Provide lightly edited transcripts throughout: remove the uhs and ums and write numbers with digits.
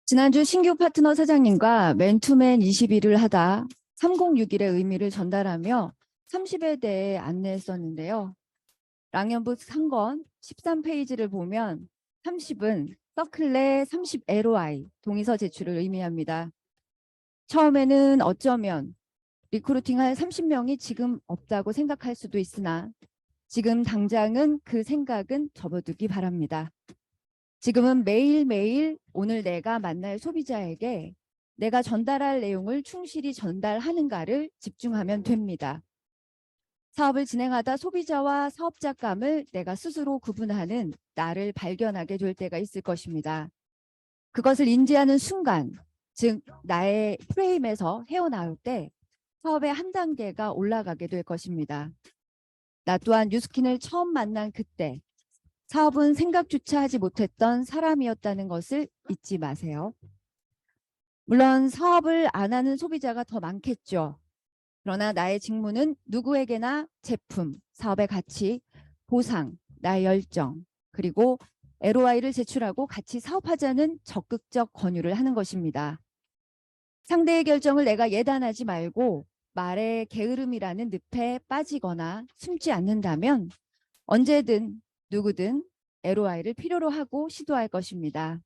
지난주 신규 파트너 사장님과 맨투맨 20일을 하다 3061의 의미를 전달하며 30에 대해 안내했었는데요. 랑연북 상권 13페이지를 보면 30은 서클 내 30 LOI 동의서 제출을 의미합니다. 처음에는 어쩌면 리크루팅할 30명이 지금 없다고 생각할 수도 있으나 지금 당장은 그 생각은 접어두기 바랍니다. 지금은 매일매일 오늘 내가 만날 소비자에게 내가 전달할 내용을 충실히 전달하는가를 집중하면 됩니다. 사업을 진행하다 소비자와 사업자감을 내가 스스로 구분하는 나를 발견하게 될 때가 있을 것입니다. 그것을 인지하는 순간, 즉 나의 프레임에서 헤어나올 때 사업의 한 단계가 올라가게 될 것입니다. 나 또한 뉴스킨을 처음 만난 그때 사업은 생각조차 하지 못했던 사람이었다는 것을 잊지 마세요. 물론 사업을 안 하는 소비자가 더 많겠죠. 그러나 나의 직무는 누구에게나 제품, 사업의 가치, 보상, 나의 열정, 그리고 LOI를 제출하고 같이 사업하자는 적극적 권유를 하는 것입니다. 상대의 결정을 내가 예단하지 말고 말의 게으름이라는 늪에 빠지거나 숨지 않는다면 언제든 누구든 LOI를 필요로 하고 시도할 것입니다.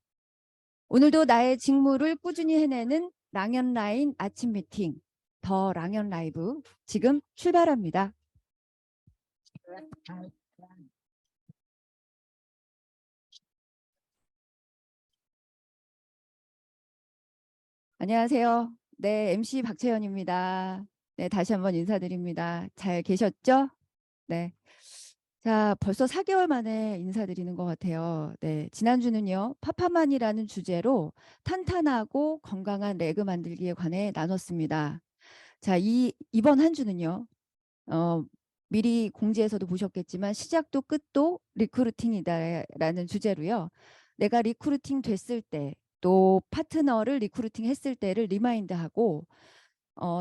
오늘도 나의 직무를 꾸준히 해내는 랑연라인 아침 미팅, 더 랑연 라이브 지금 출발합니다. 안녕하세요. 네, MC 박채연입니다. 네, 다시 한번 인사드립니다. 잘 계셨죠? 네. 자, 벌써 4개월 만에 인사드리는 것 같아요. 네, 지난주는요, 파파만이라는 주제로 탄탄하고 건강한 레그 만들기에 관해 나눴습니다. 자, 이번 한 주는요, 어, 미리 공지에서도 보셨겠지만 시작도 끝도 리크루팅이다라는 주제로요. 내가 리크루팅 됐을 때, 또 파트너를 리크루팅 했을 때를 리마인드하고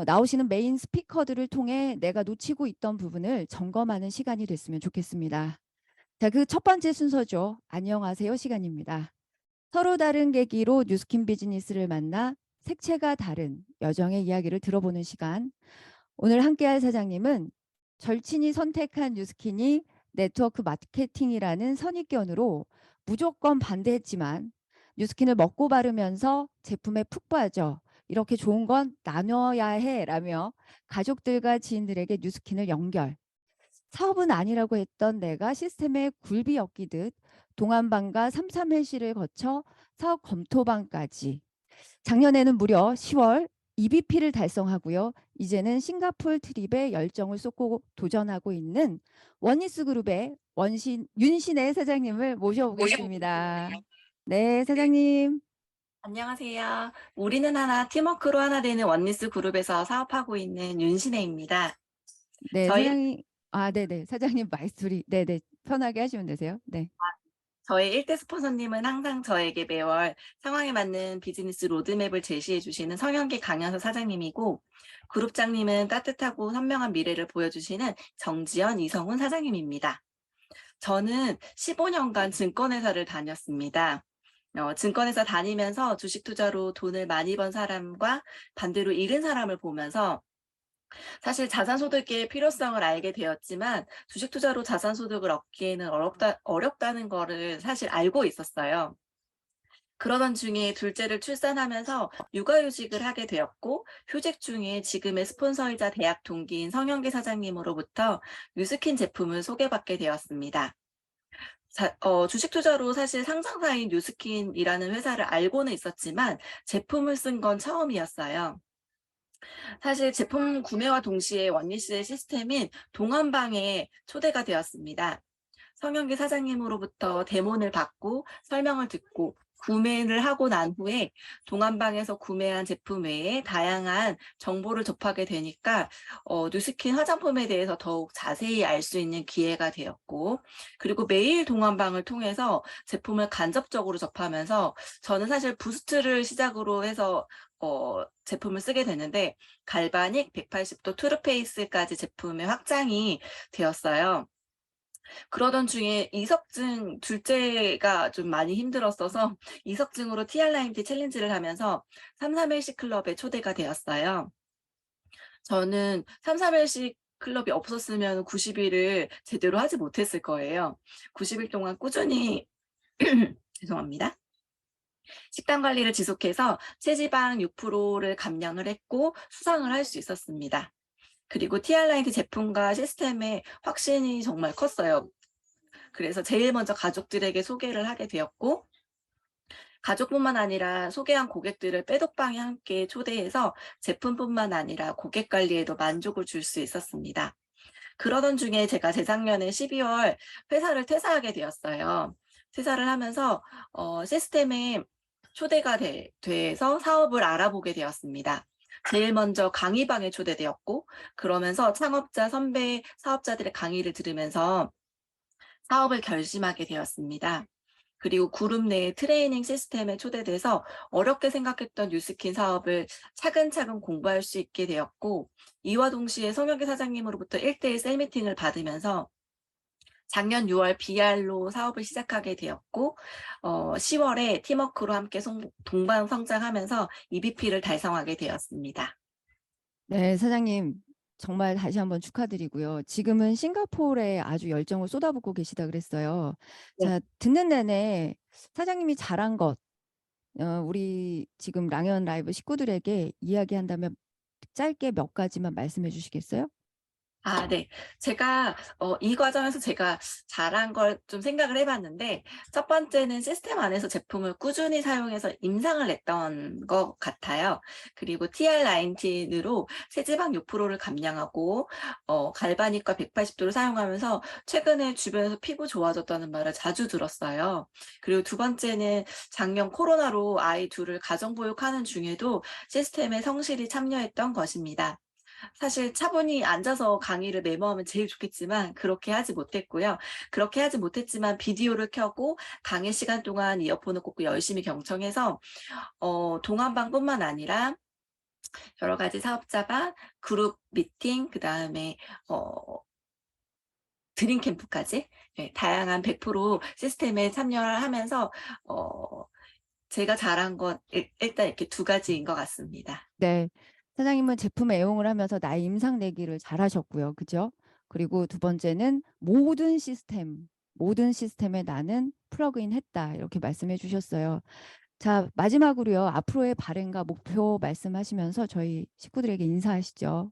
나오시는 메인 스피커들을 통해 내가 놓치고 있던 부분을 점검하는 시간이 됐으면 좋겠습니다. 자, 그 첫 번째 순서죠. 안녕하세요 시간입니다. 서로 다른 계기로 뉴스킨 비즈니스를 만나 색채가 다른 여정의 이야기를 들어보는 시간. 오늘 함께할 사장님은 절친이 선택한 뉴스킨이 네트워크 마케팅이라는 선입견으로 무조건 반대했지만 뉴스킨을 먹고 바르면서 제품에 푹 빠져 이렇게 좋은 건 나눠야 해라며 가족들과 지인들에게 뉴스킨을 연결. 사업은 아니라고 했던 내가 시스템에 굴비 엮이듯 동안방과 삼삼회시를 거쳐 사업 검토방까지 작년에는 무려 10월 EBP를 달성하고요. 이제는 싱가포르 트립에 열정을 쏟고 도전하고 있는 원니스 그룹의 윤신혜 사장님을 모셔보겠습니다. 네, 사장님. 안녕하세요. 우리는 하나 팀워크로 하나 되는 원리스 그룹에서 사업하고 있는 윤신혜입니다. 네, 저희 사장님. 아, 네네. 사장님 말소리. 네네. 편하게 하시면 되세요. 네. 저희 1대 스폰서님은 항상 저에게 매월 상황에 맞는 비즈니스 로드맵을 제시해 주시는 성현기 강연서 사장님이고, 그룹장님은 따뜻하고 선명한 미래를 보여주시는 정지연 이성훈 사장님입니다. 저는 15년간 증권회사를 다녔습니다. 증권회사 다니면서 주식 투자로 돈을 많이 번 사람과 반대로 잃은 사람을 보면서 사실 자산소득의 필요성을 알게 되었지만 주식 투자로 자산소득을 얻기에는 어렵다는 거를 사실 알고 있었어요. 그러던 중에 둘째를 출산하면서 육아휴직을 하게 되었고, 휴직 중에 지금의 스폰서이자 대학 동기인 성현기 사장님으로부터 뉴스킨 제품을 소개받게 되었습니다. 주식 투자로 사실 상장사인 뉴스킨이라는 회사를 알고는 있었지만 제품을 쓴 건 처음이었어요. 사실 제품 구매와 동시에 원리스의 시스템인 동안방에 초대가 되었습니다. 성현기 사장님으로부터 데모를 받고 설명을 듣고 구매를 하고 난 후에 동안방에서 구매한 제품 외에 다양한 정보를 접하게 되니까 뉴스킨 화장품에 대해서 더욱 자세히 알 수 있는 기회가 되었고, 그리고 매일 동안방을 통해서 제품을 간접적으로 접하면서 저는 사실 부스트를 시작으로 해서 제품을 쓰게 되는데 갈바닉 180도 투르페이스까지 제품의 확장이 되었어요. 그러던 중에 이석증 둘째가 좀 많이 힘들었어서 이석증으로 TR9T 챌린지를 하면서 3-3일씩 클럽에 초대가 되었어요. 저는 3-3일씩 클럽이 없었으면 90일을 제대로 하지 못했을 거예요. 90일 동안 꾸준히 죄송합니다. 식단 관리를 지속해서 체지방 6%를 감량을 했고 수상을 할 수 있었습니다. 그리고 TR9T 제품과 시스템의 확신이 정말 컸어요. 그래서 제일 먼저 가족들에게 소개를 하게 되었고, 가족뿐만 아니라 소개한 고객들을 빼독방에 함께 초대해서 제품뿐만 아니라 고객 관리에도 만족을 줄 수 있었습니다. 그러던 중에 제가 재작년에 12월 회사를 퇴사하게 되었어요. 퇴사를 하면서 시스템에 초대가 돼서 사업을 알아보게 되었습니다. 제일 먼저 강의방에 초대되었고, 그러면서 창업자, 선배, 사업자들의 강의를 들으면서 사업을 결심하게 되었습니다. 그리고 그룹 내 트레이닝 시스템에 초대돼서 어렵게 생각했던 뉴스킨 사업을 차근차근 공부할 수 있게 되었고, 이와 동시에 송영기 사장님으로부터 1대1 셀미팅을 받으면서 작년 6월 BR로 사업을 시작하게 되었고, 10월에 팀워크로 함께 동반 성장하면서 EVP를 달성하게 되었습니다. 네, 사장님 정말 다시 한번 축하드리고요. 지금은 싱가포르에 아주 열정을 쏟아붓고 계시다 그랬어요. 네. 자, 듣는 내내 사장님이 잘한 것, 우리 지금 랑연 라이브 식구들에게 이야기한다면 짧게 몇 가지만 말씀해 주시겠어요? 네. 제가 이 과정에서 제가 잘한 걸 좀 생각을 해 봤는데, 첫 번째는 시스템 안에서 제품을 꾸준히 사용해서 임상을 냈던 것 같아요. 그리고 TR19으로 체지방 6%를 감량하고 갈바닉과 180도를 사용하면서 최근에 주변에서 피부 좋아졌다는 말을 자주 들었어요. 그리고 두 번째는 작년 코로나로 아이 둘을 가정보육하는 중에도 시스템에 성실히 참여했던 것입니다. 사실 차분히 앉아서 강의를 메모하면 제일 좋겠지만 그렇게 하지 못했고요. 그렇게 하지 못했지만 비디오를 켜고 강의 시간 동안 이어폰을 꽂고 열심히 경청해서 동안방뿐만 아니라 여러 가지 사업자반, 그룹 미팅, 그다음에 어 드림 캠프까지, 다양한 100% 시스템에 참여를 하면서 어 제가 잘한 건 일단 이렇게 두 가지인 것 같습니다. 네. 사장님은 제품 애용을 하면서 나의 임상 내기를 잘하셨고요. 그죠? 그리고 두 번째는 모든 시스템에 나는 플러그인 했다. 이렇게 말씀해 주셨어요. 자, 마지막으로요. 앞으로의 바램과 목표 말씀하시면서 저희 식구들에게 인사하시죠.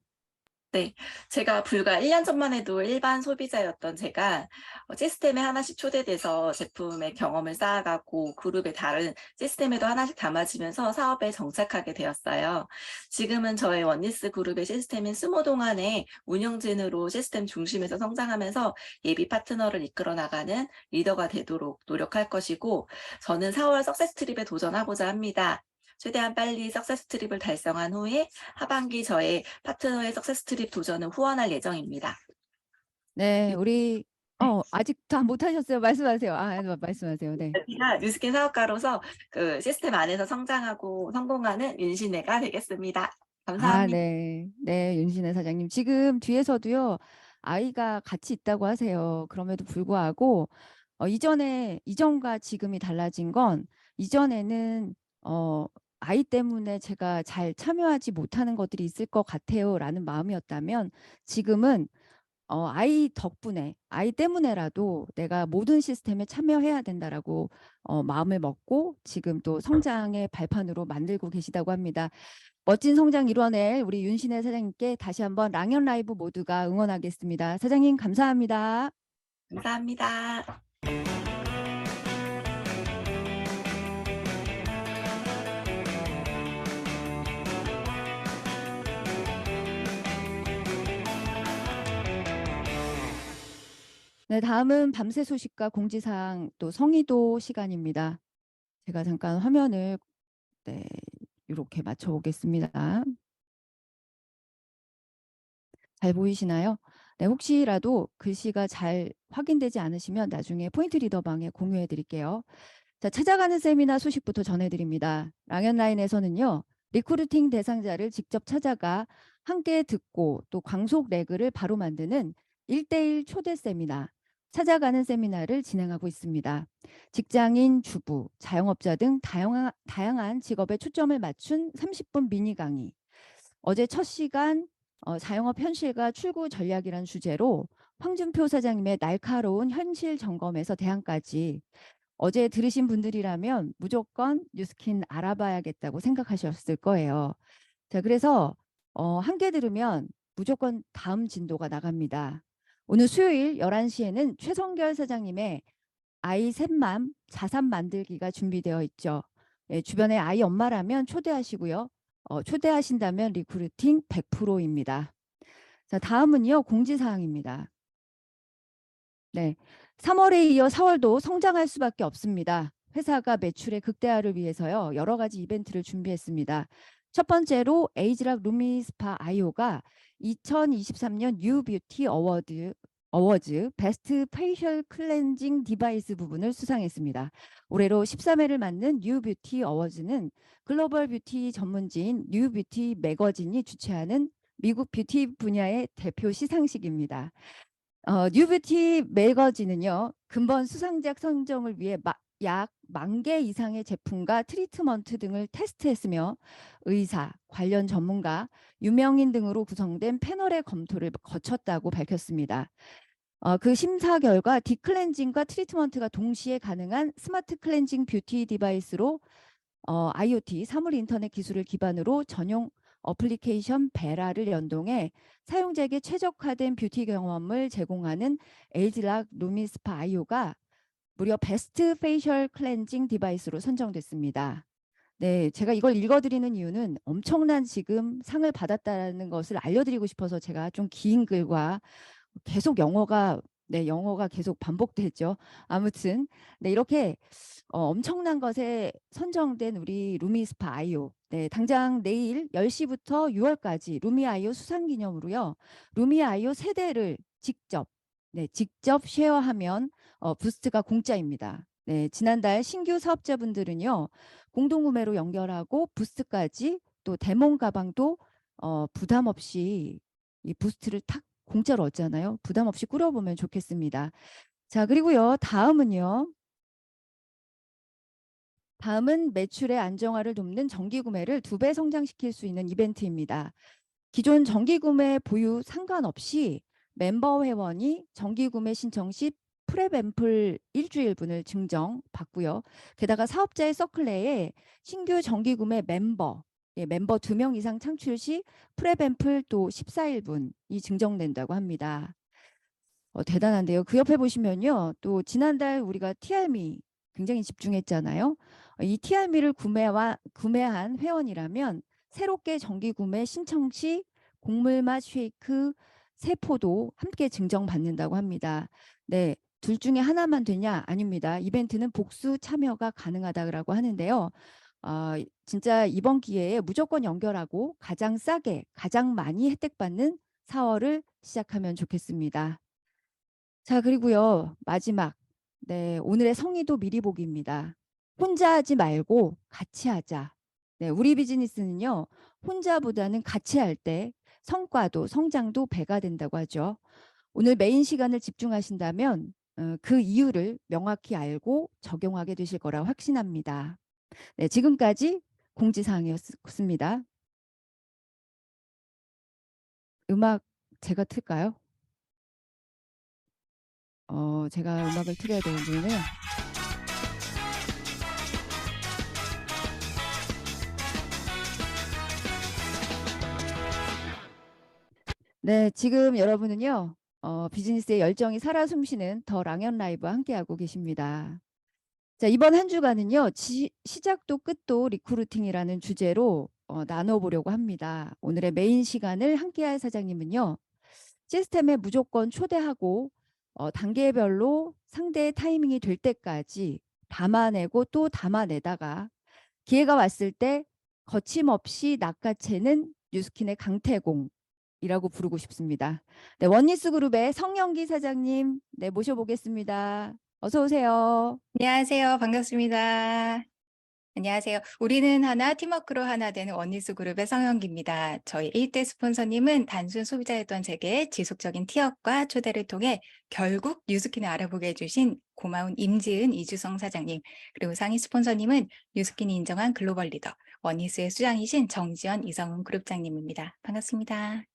네. 제가 불과 1년 전만 해도 일반 소비자였던 제가 시스템에 하나씩 초대돼서 제품의 경험을 쌓아가고 그룹의 다른 시스템에도 하나씩 담아지면서 사업에 정착하게 되었어요. 지금은 저의 원리스 그룹의 시스템인 스모 동안의 운영진으로 시스템 중심에서 성장하면서 예비 파트너를 이끌어 나가는 리더가 되도록 노력할 것이고, 저는 4월 석세스 트립에 도전하고자 합니다. 최대한 빨리 석세스 트립을 달성한 후에 하반기 저의 파트너의 석세스 트립 도전을 후원할 예정입니다. 네, 우리 아직 다 못하셨어요. 말씀하세요. 말씀하세요. 네. 제가 뉴스킨 사업가로서 그 시스템 안에서 성장하고 성공하는 윤신혜가 되겠습니다. 감사합니다. 네. 네, 윤신혜 사장님. 지금 뒤에서도요, 아이가 같이 있다고 하세요. 그럼에도 불구하고, 이전과 지금이 달라진 건, 이전에는, 아이 때문에 제가 잘 참여하지 못하는 것들이 있을 것 같아요. 라는 마음이었다면, 지금은 아이 덕분에, 아이 때문에라도 내가 모든 시스템에 참여해야 된다라고 마음을 먹고 지금 또 성장의 발판으로 만들고 계시다고 합니다. 멋진 성장 이뤄낼 우리 윤신혜 사장님께 다시 한번 랑연 라이브 모두가 응원하겠습니다. 사장님 감사합니다. 감사합니다. 네, 다음은 밤새 소식과 공지사항 또 성의도 시간입니다. 제가 잠깐 화면을 이렇게 맞춰보겠습니다. 잘 보이시나요? 네, 혹시라도 글씨가 잘 확인되지 않으시면 나중에 포인트 리더방에 공유해 드릴게요. 자, 찾아가는 세미나 소식부터 전해드립니다. 랑연라인에서는요, 리크루팅 대상자를 직접 찾아가 함께 듣고 또 광속 레그를 바로 만드는 1대1 초대 세미나, 찾아가는 세미나를 진행하고 있습니다. 직장인, 주부, 자영업자 등 다양한 직업에 초점을 맞춘 30분 미니 강의. 어제 첫 시간 자영업 현실과 출구 전략이란 주제로 황준표 사장님의 날카로운 현실 점검에서 대안까지, 어제 들으신 분들이라면 무조건 뉴스킨 알아봐야겠다고 생각하셨을 거예요. 자, 그래서 한 개 들으면 무조건 다음 진도가 나갑니다. 오늘 수요일 11시에는 최성결 사장님의 아이 셋맘 자산 만들기가 준비되어 있죠. 예, 주변에 아이 엄마라면 초대하시고요. 초대하신다면 리크루팅 100%입니다. 자, 다음은요, 공지사항입니다. 네, 3월에 이어 4월도 성장할 수밖에 없습니다. 회사가 매출의 극대화를 위해서요, 여러 가지 이벤트를 준비했습니다. 첫 번째로 에이지락 루미스파 아이오가 2023년 뉴 뷰티 어워즈 베스트 페이셜 클렌징 디바이스 부분을 수상했습니다. 올해로 13회를 맞는 뉴 뷰티 어워즈는 글로벌 뷰티 전문지인 뉴 뷰티 매거진이 주최하는 미국 뷰티 분야의 대표 시상식입니다. 뉴뷰티 매거진은요, 근본 수상작 선정을 위해 약 10,000개 이상의 제품과 트리트먼트 등을 테스트했으며 의사, 관련 전문가, 유명인 등으로 구성된 패널의 검토를 거쳤다고 밝혔습니다. 그 심사 결과 딥클렌징과 트리트먼트가 동시에 가능한 스마트 클렌징 뷰티 디바이스로 IoT 사물 인터넷 기술을 기반으로 전용 어플리케이션 베라를 연동해 사용자에게 최적화된 뷰티 경험을 제공하는 에이지락 루미스파 아이오가 무려 베스트 페이셜 클렌징 디바이스로 선정됐습니다. 네, 제가 이걸 읽어드리는 이유는 엄청난 지금 상을 받았다는 것을 알려드리고 싶어서 제가 좀 긴 글과 계속 영어가 계속 반복됐죠. 아무튼 네, 이렇게 엄청난 것에 선정된 우리 루미스파 아이오. 네, 당장 내일 10시부터 6월까지 루미 아이오 수상 기념으로요. 루미 아이오 세대를 직접 쉐어하면 부스트가 공짜입니다. 네, 지난달 신규 사업자분들은요, 공동구매로 연결하고 부스트까지, 또 데몬 가방도 부담 없이 이 부스트를 탁 공짜로 얻잖아요. 부담 없이 꾸려보면 좋겠습니다. 자, 그리고요, 다음은 매출의 안정화를 돕는 정기구매를 2배 성장시킬 수 있는 이벤트입니다. 기존 정기구매 보유 상관없이 멤버 회원이 정기구매 신청 시 프랩 앰플 일주일분을 증정받고요. 게다가 사업자의 서클 내에 신규 정기구매 멤버 2명 이상 창출 시 프랩 앰플 또 14일분이 증정된다고 합니다. 대단한데요. 그 옆에 보시면요, 또 지난달 우리가 TRM이 굉장히 집중했잖아요. 이 TRM을 구매한 회원이라면 새롭게 정기 구매 신청 시 곡물맛 쉐이크 세포도 함께 증정받는다고 합니다. 네, 둘 중에 하나만 되냐? 아닙니다. 이벤트는 복수 참여가 가능하다고 하는데요. 진짜 이번 기회에 무조건 연결하고 가장 싸게, 가장 많이 혜택받는 4월을 시작하면 좋겠습니다. 자, 그리고요, 마지막. 네, 오늘의 성의도 미리 보기입니다. 혼자 하지 말고 같이 하자. 네, 우리 비즈니스는요, 혼자보다는 같이 할 때 성과도 성장도 배가 된다고 하죠. 오늘 메인 시간을 집중하신다면 그 이유를 명확히 알고 적용하게 되실 거라 확신합니다. 네, 지금까지 공지사항이었습니다. 음악 제가 틀까요? 제가 음악을 틀어야 되는데요. 네, 지금 여러분은요, 비즈니스의 열정이 살아 숨쉬는 더 랑연 라이브와 함께하고 계십니다. 자, 이번 한 주간은요, 시작도 끝도 리크루팅이라는 주제로 나눠보려고 합니다. 오늘의 메인 시간을 함께할 사장님은요, 시스템에 무조건 초대하고 단계별로 상대의 타이밍이 될 때까지 담아내고 또 담아내다가 기회가 왔을 때 거침없이 낚아채는 뉴스킨의 강태공이라고 부르고 싶습니다. 네, 원니스 그룹의 성영기 사장님, 네, 모셔보겠습니다. 어서 오세요. 안녕하세요. 반갑습니다. 안녕하세요. 우리는 하나, 팀워크로 하나 되는 원리스 그룹의 성영기입니다. 저희 1대 스폰서님은 단순 소비자였던 제게 지속적인 티업과 초대를 통해 결국 뉴스킨을 알아보게 해주신 고마운 임지은 이주성 사장님, 그리고 상위 스폰서님은 뉴스킨이 인정한 글로벌 리더, 원리스의 수장이신 정지연 이성훈 그룹장님입니다. 반갑습니다.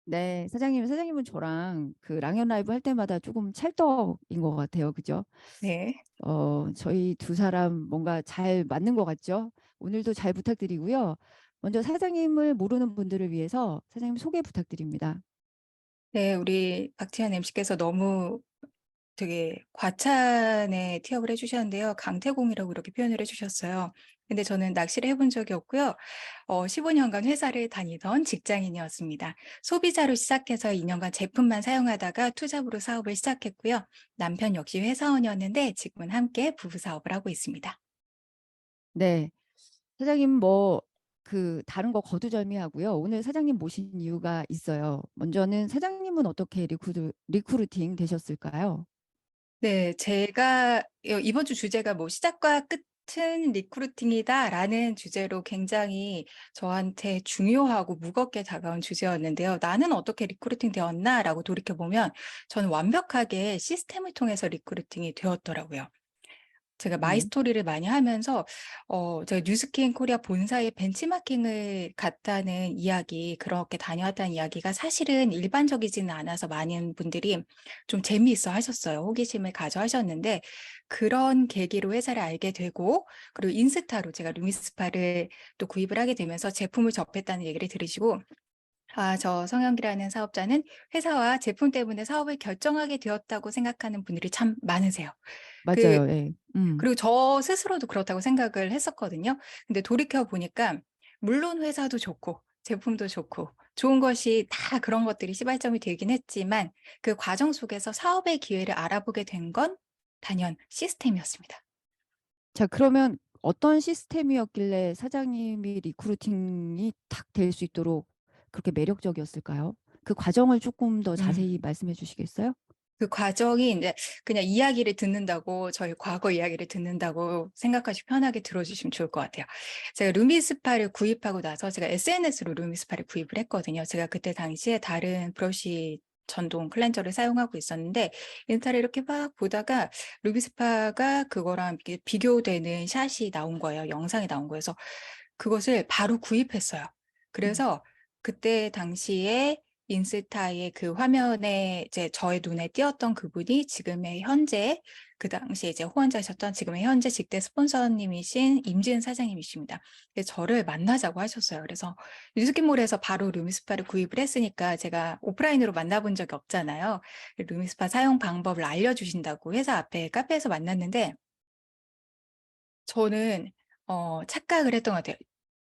네, 사장님은 저랑 그 랑연 라이브 할 때마다 조금 찰떡인 것 같아요. 그죠? 네. 저희 두 사람 뭔가 잘 맞는 것 같죠? 오늘도 잘 부탁드리고요. 먼저 사장님을 모르는 분들을 위해서 사장님 소개 부탁드립니다. 네, 우리 박지현 MC께서 너무 되게 과찬의 티업을 해주셨는데요. 강태공이라고 이렇게 표현을 해주셨어요. 근데 저는 낚시를 해본 적이 없고요. 15년간 회사를 다니던 직장인이었습니다. 소비자로 시작해서 2년간 제품만 사용하다가 투잡으로 사업을 시작했고요. 남편 역시 회사원이었는데 지금은 함께 부부 사업을 하고 있습니다. 네, 사장님 뭐 그 다른 거 거두절미하고요. 오늘 사장님 모신 이유가 있어요. 먼저는 사장님은 어떻게 리크루팅 되셨을까요? 네, 제가 이번 주 주제가 뭐 시작과 끝은 리크루팅이다라는 주제로 굉장히 저한테 중요하고 무겁게 다가온 주제였는데요. 나는 어떻게 리크루팅 되었나라고 돌이켜보면 저는 완벽하게 시스템을 통해서 리크루팅이 되었더라고요. 제가 네, 마이스토리를 많이 하면서 제가 뉴스킨 코리아 본사에 벤치마킹을 갔다는 이야기, 그렇게 다녀왔다는 이야기가 사실은 일반적이지는 않아서 많은 분들이 좀 재미있어 하셨어요. 호기심을 가져 하셨는데 그런 계기로 회사를 알게 되고 그리고 인스타로 제가 루미스파를 또 구입을 하게 되면서 제품을 접했다는 얘기를 들으시고 아, 저 성현기라는 사업자는 회사와 제품 때문에 사업을 결정하게 되었다고 생각하는 분들이 참 많으세요. 그 맞아요. 예. 그리고 저 스스로도 그렇다고 생각을 했었거든요. 근데 돌이켜 보니까 물론 회사도 좋고 제품도 좋고 좋은 것이 다 그런 것들이 시발점이 되긴 했지만 그 과정 속에서 사업의 기회를 알아보게 된 건 단연 시스템이었습니다. 자, 그러면 어떤 시스템이었길래 사장님이 리크루팅이 탁 될 수 있도록 그렇게 매력적이었을까요? 그 과정을 조금 더 자세히 음. 말씀해 주시겠어요? 그 과정이 이제 그냥 이야기를 듣는다고 저희 과거 이야기를 듣는다고 생각하시고 편하게 들어주시면 좋을 것 같아요. 제가 루미스파를 구입하고 나서 제가 SNS로 루미스파를 구입을 했거든요. 제가 그때 당시에 다른 브러쉬 전동 클렌저를 사용하고 있었는데 인스타를 이렇게 막 보다가 루미스파가 그거랑 비교되는 샷이 나온 거예요. 영상이 나온 거예요. 그래서 그것을 바로 구입했어요. 음. 그래서 그때 당시에 인스타의 그 화면에 이제 저의 눈에 띄었던 그분이 지금의 현재 그 당시에 이제 후원자셨던 지금의 현재 직대 스폰서님이신 임지은 사장님이십니다. 그래서 저를 만나자고 하셨어요. 그래서 뉴스킨몰에서 바로 루미스파를 구입을 했으니까 제가 오프라인으로 만나본 적이 없잖아요. 루미스파 사용 방법을 알려주신다고 회사 앞에 카페에서 만났는데 저는 착각을 했던 것 같아요.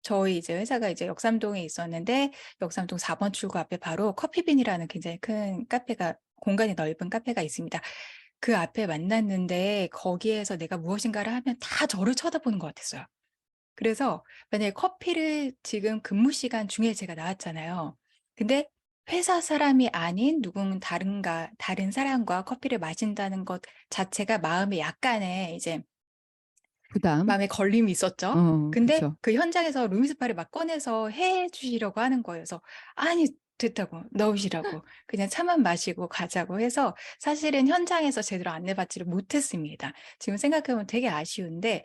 저희 이제 회사가 이제 역삼동에 있었는데 역삼동 4번 출구 앞에 바로 커피빈이라는 굉장히 큰 카페가 공간이 넓은 카페가 있습니다. 그 앞에 만났는데 거기에서 내가 무엇인가를 하면 다 저를 쳐다보는 것 같았어요. 그래서 만약에 커피를 지금 근무 시간 중에 제가 나왔잖아요. 근데 회사 사람이 아닌 다른 사람과 커피를 마신다는 것 자체가 마음에 약간의 이제 그다음, 마음에 걸림이 있었죠. 근데 그쵸. 그 현장에서 루미스파를 막 꺼내서 해 주시려고 하는 거예요. 그래서 "아니 됐다고. 넣으시라고. 그냥 차만 마시고 가자."고 해서 사실은 현장에서 제대로 안내받지를 못했습니다. 지금 생각해 보면 되게 아쉬운데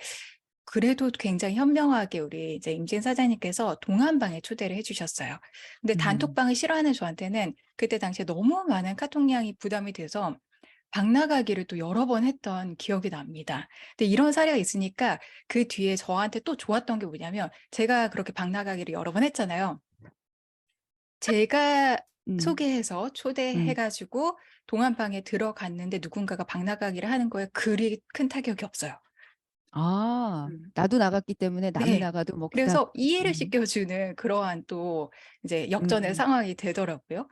그래도 굉장히 현명하게 우리 이제 임진 사장님께서 동안방에 초대를 해 주셨어요. 근데 음. 단톡방을 싫어하는 저한테는 그때 당시에 너무 많은 카톡량이 부담이 돼서 박 나가기를 또 여러 번 했던 기억이 납니다. 근데 이런 사례가 있으니까 그 뒤에 저한테 또 좋았던 게 뭐냐면 제가 그렇게 박 나가기를 여러 번 했잖아요. 제가 음. 소개해서 초대해 음. 가지고 동안방에 들어갔는데 누군가가 박 나가기를 하는 거에 그리 큰 타격이 없어요. 아, 음. 나도 나갔기 때문에 남이 네. 나가도 뭐 그닥. 그래서 이해를 음. 시켜주는 그러한 또 이제 역전의 음. 상황이 되더라고요.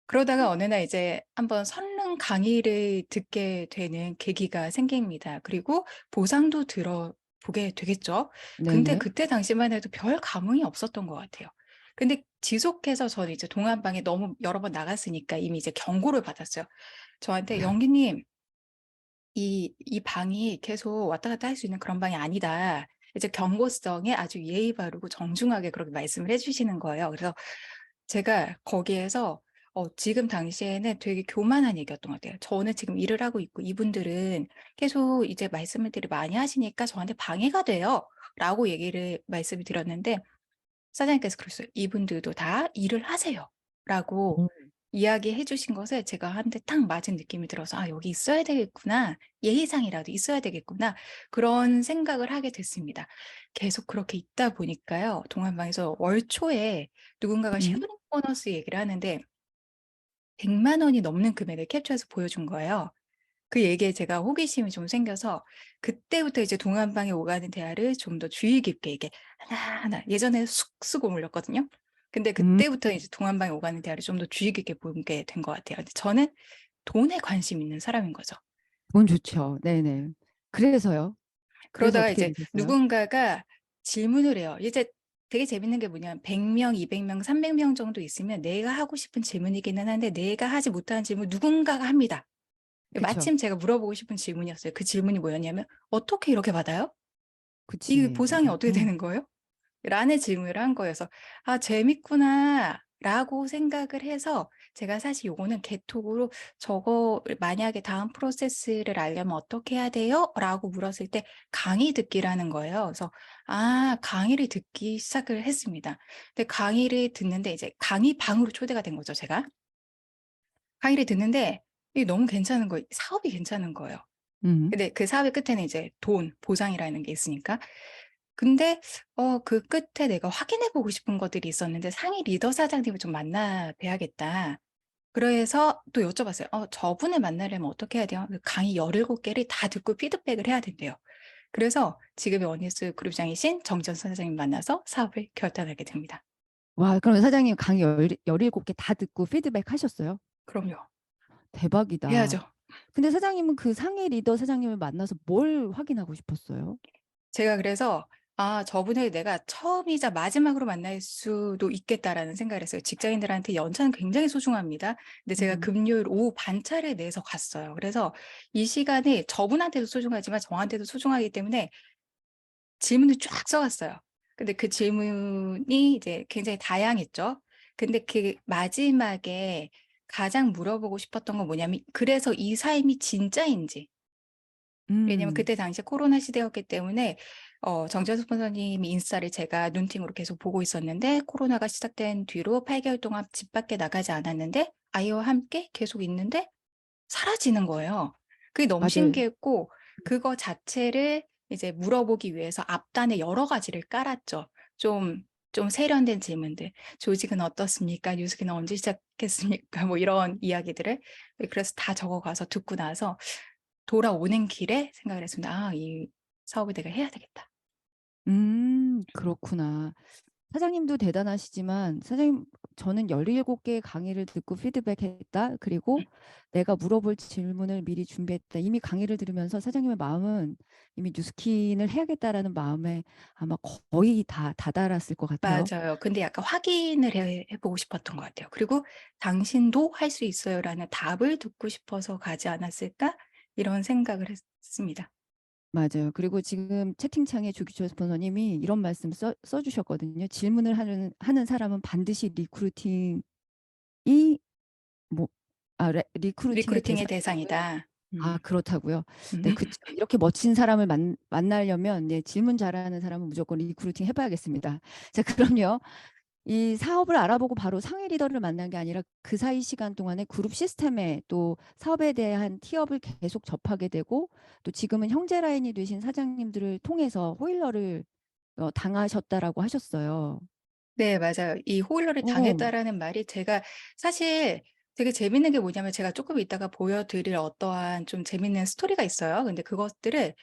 그러다가 어느 날 이제 한번 선릉 강의를 듣게 되는 계기가 생깁니다. 그리고 보상도 들어보게 되겠죠. 근데 네네. 그때 당시만 해도 별 감흥이 없었던 것 같아요. 근데 지속해서 저는 이제 동안방에 너무 여러 번 나갔으니까 이미 이제 경고를 받았어요. 저한테 "영기님 이 방이 계속 왔다 갔다 할 수 있는 그런 방이 아니다. 이제 경고성에 아주 예의 바르고 정중하게 그렇게 말씀을 해주시는 거예요. 그래서 제가 거기에서 지금 당시에는 되게 교만한 얘기였던 것 같아요. 저는 지금 일을 하고 있고 이분들은 계속 이제 말씀들이 많이 하시니까 저한테 방해가 돼요. 라고 말씀을 드렸는데 사장님께서 그랬어요. 이분들도 다 일을 하세요. 라고 이야기해 주신 것에 제가 한 대 탁 맞은 느낌이 들어서 아, 여기 있어야 되겠구나. 예의상이라도 있어야 되겠구나. 그런 생각을 하게 됐습니다. 계속 그렇게 있다 보니까요. 동안방에서 월 초에 누군가가 음. 쉐어링 보너스 얘기를 하는데 100만 원이 넘는 금액을 캡처해서 보여준 거예요. 그 얘기에 제가 호기심이 좀 생겨서 그때부터 이제 동안방에 오가는 대화를 좀 더 주의 깊게 이게 하나하나 예전에 쑥 쓰고 몰렸거든요. 근데 음. 그때부터 이제 동안방에 오가는 대화를 좀 더 주의 깊게 보게 된 것 같아요. 근데 저는 돈에 관심 있는 사람인 거죠. 돈 좋죠. 네네. 그래서요? 그래서 그러다가 어떻게 이제 되셨어요? 누군가가 질문을 해요. 이제 되게 재밌는 게 뭐냐면 100명, 200명, 300명 정도 있으면 내가 하고 싶은 질문이기는 한데 내가 하지 못하는 질문 누군가가 합니다. 그쵸. 마침 제가 물어보고 싶은 질문이었어요. 그 질문이 뭐였냐면 어떻게 이렇게 받아요? 이 그치. 보상이 어떻게 되는 거예요? 라는 질문을 한 거여서 아, 재밌구나 라고 생각을 해서 제가 사실 요거는 개톡으로 저거 만약에 다음 프로세스를 알려면 어떻게 해야 돼요? 라고 물었을 때 강의 듣기라는 거예요. 그래서 아, 강의를 듣기 시작을 했습니다. 근데 강의를 듣는데 이제 강의 방으로 초대가 된 거죠, 제가. 강의를 듣는데 이게 너무 괜찮은 거예요. 사업이 괜찮은 거예요. 음. 근데 그 사업의 끝에는 이제 돈, 보상이라는 게 있으니까. 근데 그 끝에 내가 확인해 보고 싶은 것들이 있었는데 상위 리더 사장님을 좀 만나 뵈야겠다. 그래서 또 여쭤봤어요. 저분을 만나려면 어떻게 해야 돼요? 그 강의 17개를 다 듣고 피드백을 해야 된대요. 그래서 지금의 원니스 그룹장이신 정지현 사장님 만나서 사업을 결단하게 됩니다. 와, 그럼 사장님 강의 17개 다 듣고 피드백 하셨어요? 그럼요. 대박이다. 해야죠. 근데 사장님은 그 상위 리더 사장님을 만나서 뭘 확인하고 싶었어요? 제가 그래서 아, 저분을 내가 처음이자 마지막으로 만날 수도 있겠다라는 생각을 했어요. 직장인들한테 연차는 굉장히 소중합니다. 근데 제가 음. 금요일 오후 반차를 내서 갔어요. 그래서 이 시간이 저분한테도 소중하지만 저한테도 소중하기 때문에 질문을 쫙 써왔어요. 근데 그 질문이 이제 굉장히 다양했죠. 근데 그 마지막에 가장 물어보고 싶었던 건 뭐냐면 그래서 이 삶이 진짜인지 왜냐면 음. 그때 당시에 코로나 시대였기 때문에 정재수 스폰서님이 인스타를 제가 눈팅으로 계속 보고 있었는데 코로나가 시작된 뒤로 8개월 동안 집 밖에 나가지 않았는데 아이와 함께 계속 있는데 사라지는 거예요. 그게 너무 맞아요. 신기했고 그거 자체를 이제 물어보기 위해서 앞단에 여러 가지를 깔았죠. 좀 세련된 질문들. 조직은 어떻습니까? 뉴스기는 언제 시작했습니까? 뭐 이런 이야기들을. 그래서 다 적어가서 듣고 나서 돌아오는 길에 생각을 했습니다. 아, 이 사업을 내가 해야 되겠다. 그렇구나. 사장님도 대단하시지만 사장님 저는 17개의 강의를 듣고 피드백했다. 그리고 내가 물어볼 질문을 미리 준비했다. 이미 강의를 들으면서 사장님의 마음은 이미 뉴스킨을 해야겠다라는 마음에 아마 거의 다 다다랐을 것 같아요. 맞아요. 근데 약간 확인을 해보고 싶었던 것 같아요. 그리고 당신도 할 수 있어요라는 답을 듣고 싶어서 가지 않았을까? 이런 생각을 했습니다. 맞아요. 그리고 지금 채팅창에 조기철 스폰서님이 이런 말씀 써주셨거든요. 질문을 하는 사람은 반드시 리크루팅이 뭐, 리크루팅의 리크루팅의 대상이라고요. 대상이다. 아, 그렇다고요. 음. 네, 그쵸. 이렇게 멋진 사람을 만나려면 네, 질문 잘하는 사람은 무조건 리크루팅 해봐야겠습니다. 자, 그럼요. 이 사업을 알아보고 바로 상위 리더를 만난 게 아니라 그 사이 시간 동안에 그룹 시스템에 또 사업에 대한 티업을 계속 접하게 되고 또 지금은 형제 라인이 되신 사장님들을 통해서 호일러를 당하셨다라고 하셨어요. 네, 맞아요. 이 호일러를 어, 당했다라는 말이 제가 사실 되게 재밌는 게 뭐냐면 제가 조금 이따가 보여드릴 어떠한 좀 재밌는 스토리가 있어요. 근데 그것들을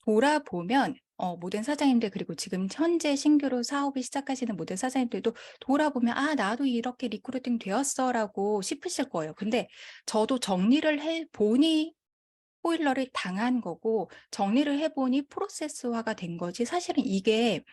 돌아보면 모든 사장님들 그리고 지금 현재 신규로 사업을 시작하시는 모든 사장님들도 돌아보면 아, 나도 이렇게 리크루팅 되었어라고 싶으실 거예요. 근데 저도 정리를 해보니 호일러를 당한 거고 정리를 해보니 프로세스화가 된 거지 사실은 이게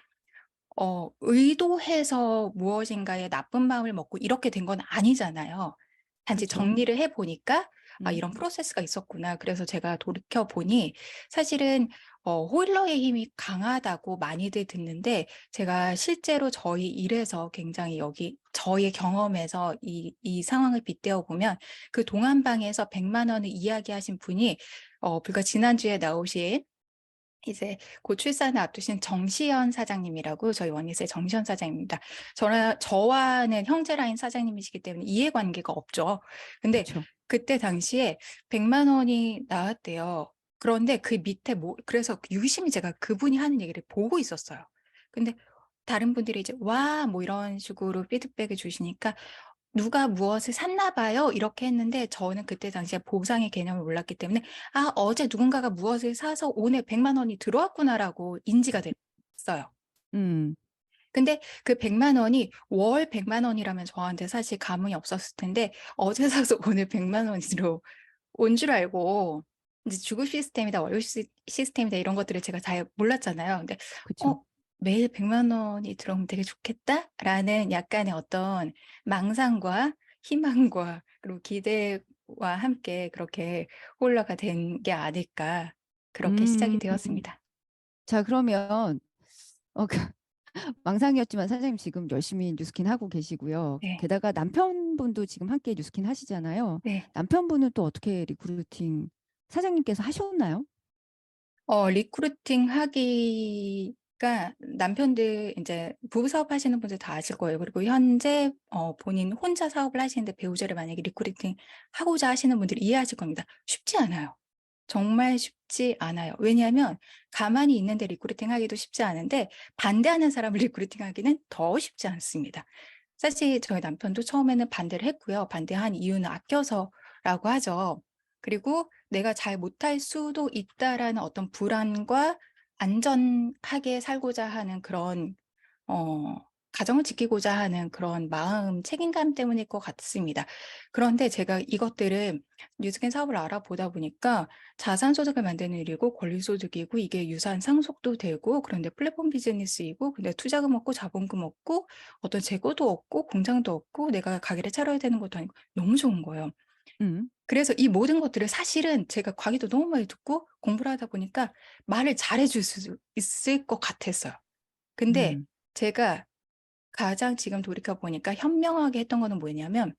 의도해서 무엇인가에 나쁜 마음을 먹고 이렇게 된 건 아니잖아요. 단지 그렇죠. 정리를 해 보니까 아, 음. 이런 프로세스가 있었구나. 그래서 제가 돌이켜 보니 사실은 호일러의 힘이 강하다고 많이들 듣는데 제가 실제로 저희 일에서 굉장히 여기 저의 경험에서 이 상황을 빗대어 보면 그 동안방에서 100만 원을 이야기하신 분이 불과 지난주에 나오신 이제 곧 출산을 앞두신 정시현 사장님이라고 저희 원니스의 정시현 사장님입니다. 저와는 형제 라인 사장님이시기 때문에 이해관계가 없죠. 근데 그렇죠. 그때 당시에 100만 원이 나왔대요. 그런데 그 밑에 그래서 유심히 제가 그분이 하는 얘기를 보고 있었어요. 근데 다른 분들이 이제 와, 뭐 이런 식으로 피드백을 주시니까 누가 무엇을 샀나 봐요. 이렇게 했는데 저는 그때 당시에 보상의 개념을 몰랐기 때문에 아, 어제 누군가가 무엇을 사서 오늘 100만 원이 들어왔구나라고 인지가 됐어요. 음, 근데 그 100만 원이 월 100만 원이라면 저한테 사실 감흥이 없었을 텐데 어제 사서 오늘 100만 원이 온 줄 알고 이제 주급 시스템이다, 월요 시스템이다 이런 것들을 제가 잘 몰랐잖아요. 근데 그렇죠. 매일 100만 원이 들어오면 되게 좋겠다라는 약간의 어떤 망상과 희망과 그리고 기대와 함께 그렇게 홀러가 된 게 아닐까 그렇게 시작이 음, 되었습니다. 자, 그러면 그 망상이었지만 사장님 지금 열심히 뉴스킨 하고 계시고요. 네, 게다가 남편분도 지금 함께 뉴스킨 하시잖아요. 네. 남편분은 또 어떻게 리크루팅 사장님께서 하셨나요? 리크루팅 하기가 남편들 이제 부부 사업 하시는 분들 다 아실 거예요. 그리고 현재 본인 혼자 사업을 하시는데 배우자를 만약에 리크루팅 하고자 하시는 분들이 이해하실 겁니다. 쉽지 않아요. 정말 쉽지 않아요. 왜냐하면 가만히 있는데 리크루팅 하기도 쉽지 않은데 반대하는 사람을 리크루팅 하기는 더 쉽지 않습니다. 사실 저희 남편도 처음에는 반대를 했고요. 반대한 이유는 아껴서라고 하죠. 그리고 내가 잘 못할 수도 있다라는 어떤 불안과 안전하게 살고자 하는 그런 어, 가정을 지키고자 하는 그런 마음, 책임감 때문일 것 같습니다. 그런데 제가 이것들을 뉴스캔 사업을 알아보다 보니까 자산소득을 만드는 일이고 권리소득이고 이게 유산 상속도 되고 그런데 플랫폼 비즈니스이고 근데 투자금 없고 자본금 없고 어떤 재고도 없고 공장도 없고 내가 가게를 차려야 되는 것도 아니고 너무 좋은 거예요. 음, 그래서 이 모든 것들을 사실은 제가 강의도 너무 많이 듣고 공부를 하다 보니까 말을 잘해줄 수 있을 것 같았어요. 근데 음. 제가 가장 지금 돌이켜 보니까 현명하게 했던 거는 뭐냐면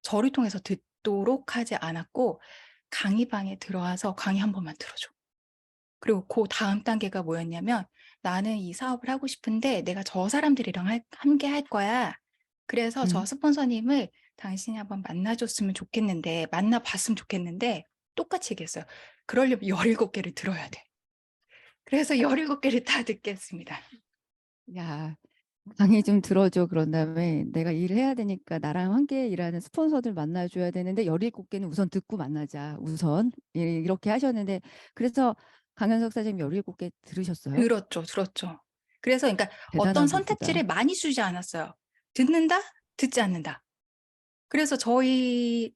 저를 통해서 듣도록 하지 않았고 강의방에 들어와서 강의 한 번만 들어줘. 그리고 그 다음 단계가 뭐였냐면 나는 이 사업을 하고 싶은데 내가 저 사람들이랑 함께 할 거야. 그래서 저 음. 스폰서님을 당신이 한번 만나줬으면 좋겠는데 만나봤으면 좋겠는데 똑같이 얘기했어요. 그러려면 17개를 들어야 돼. 그래서 17개를 다 듣겠습니다. 야, 강의 좀 들어줘. 그런 다음에 내가 일을 해야 되니까 나랑 함께 일하는 스폰서들 만나줘야 되는데 17개는 우선 듣고 만나자. 우선 이렇게 하셨는데 그래서 강현석 사장님 17개 들으셨어요? 들었죠, 들었죠. 그래서 그러니까 어떤 대단한 선택지를 분이다. 많이 주지 않았어요. 듣는다, 듣지 않는다. 그래서 저의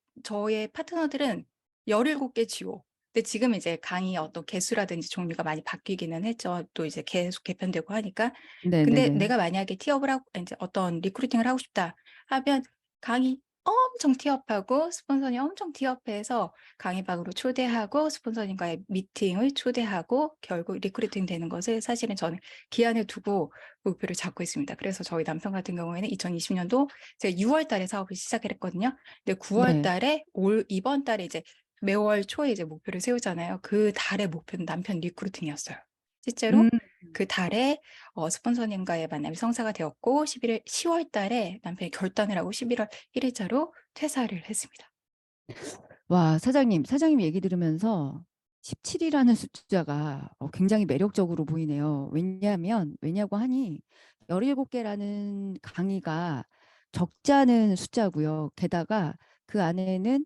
파트너들은 17개 지옥. 근데 지금 이제 강의 어떤 개수라든지 종류가 많이 바뀌기는 했죠. 또 이제 계속 개편되고 하니까. 근데 네네네. 내가 만약에 티업을 하고 이제 어떤 리크루팅을 하고 싶다 하면 강의 엄청 티업하고 스폰서님 엄청 티업해서 강의방으로 초대하고 스폰서님과의 미팅을 초대하고 결국 리크루팅 되는 것을 사실은 저는 기한을 두고 목표를 잡고 있습니다. 그래서 저희 남편 같은 경우에는 2020년도 제가 6월 달에 사업을 시작을 했거든요. 근데 9월 네. 달에 이번 달에 이제 매월 초에 이제 목표를 세우잖아요. 그 달의 목표는 남편 리크루팅이었어요. 음, 실제로 그 달에 스폰서님과의 만남이 성사가 되었고 10월 달에 남편이 결단을 하고 11월 1일자로 퇴사를 했습니다. 와, 사장님 얘기 들으면서 17이라는 숫자가 굉장히 매력적으로 보이네요. 왜냐고 하니 17개라는 강의가 적잖은 숫자고요. 게다가 그 안에는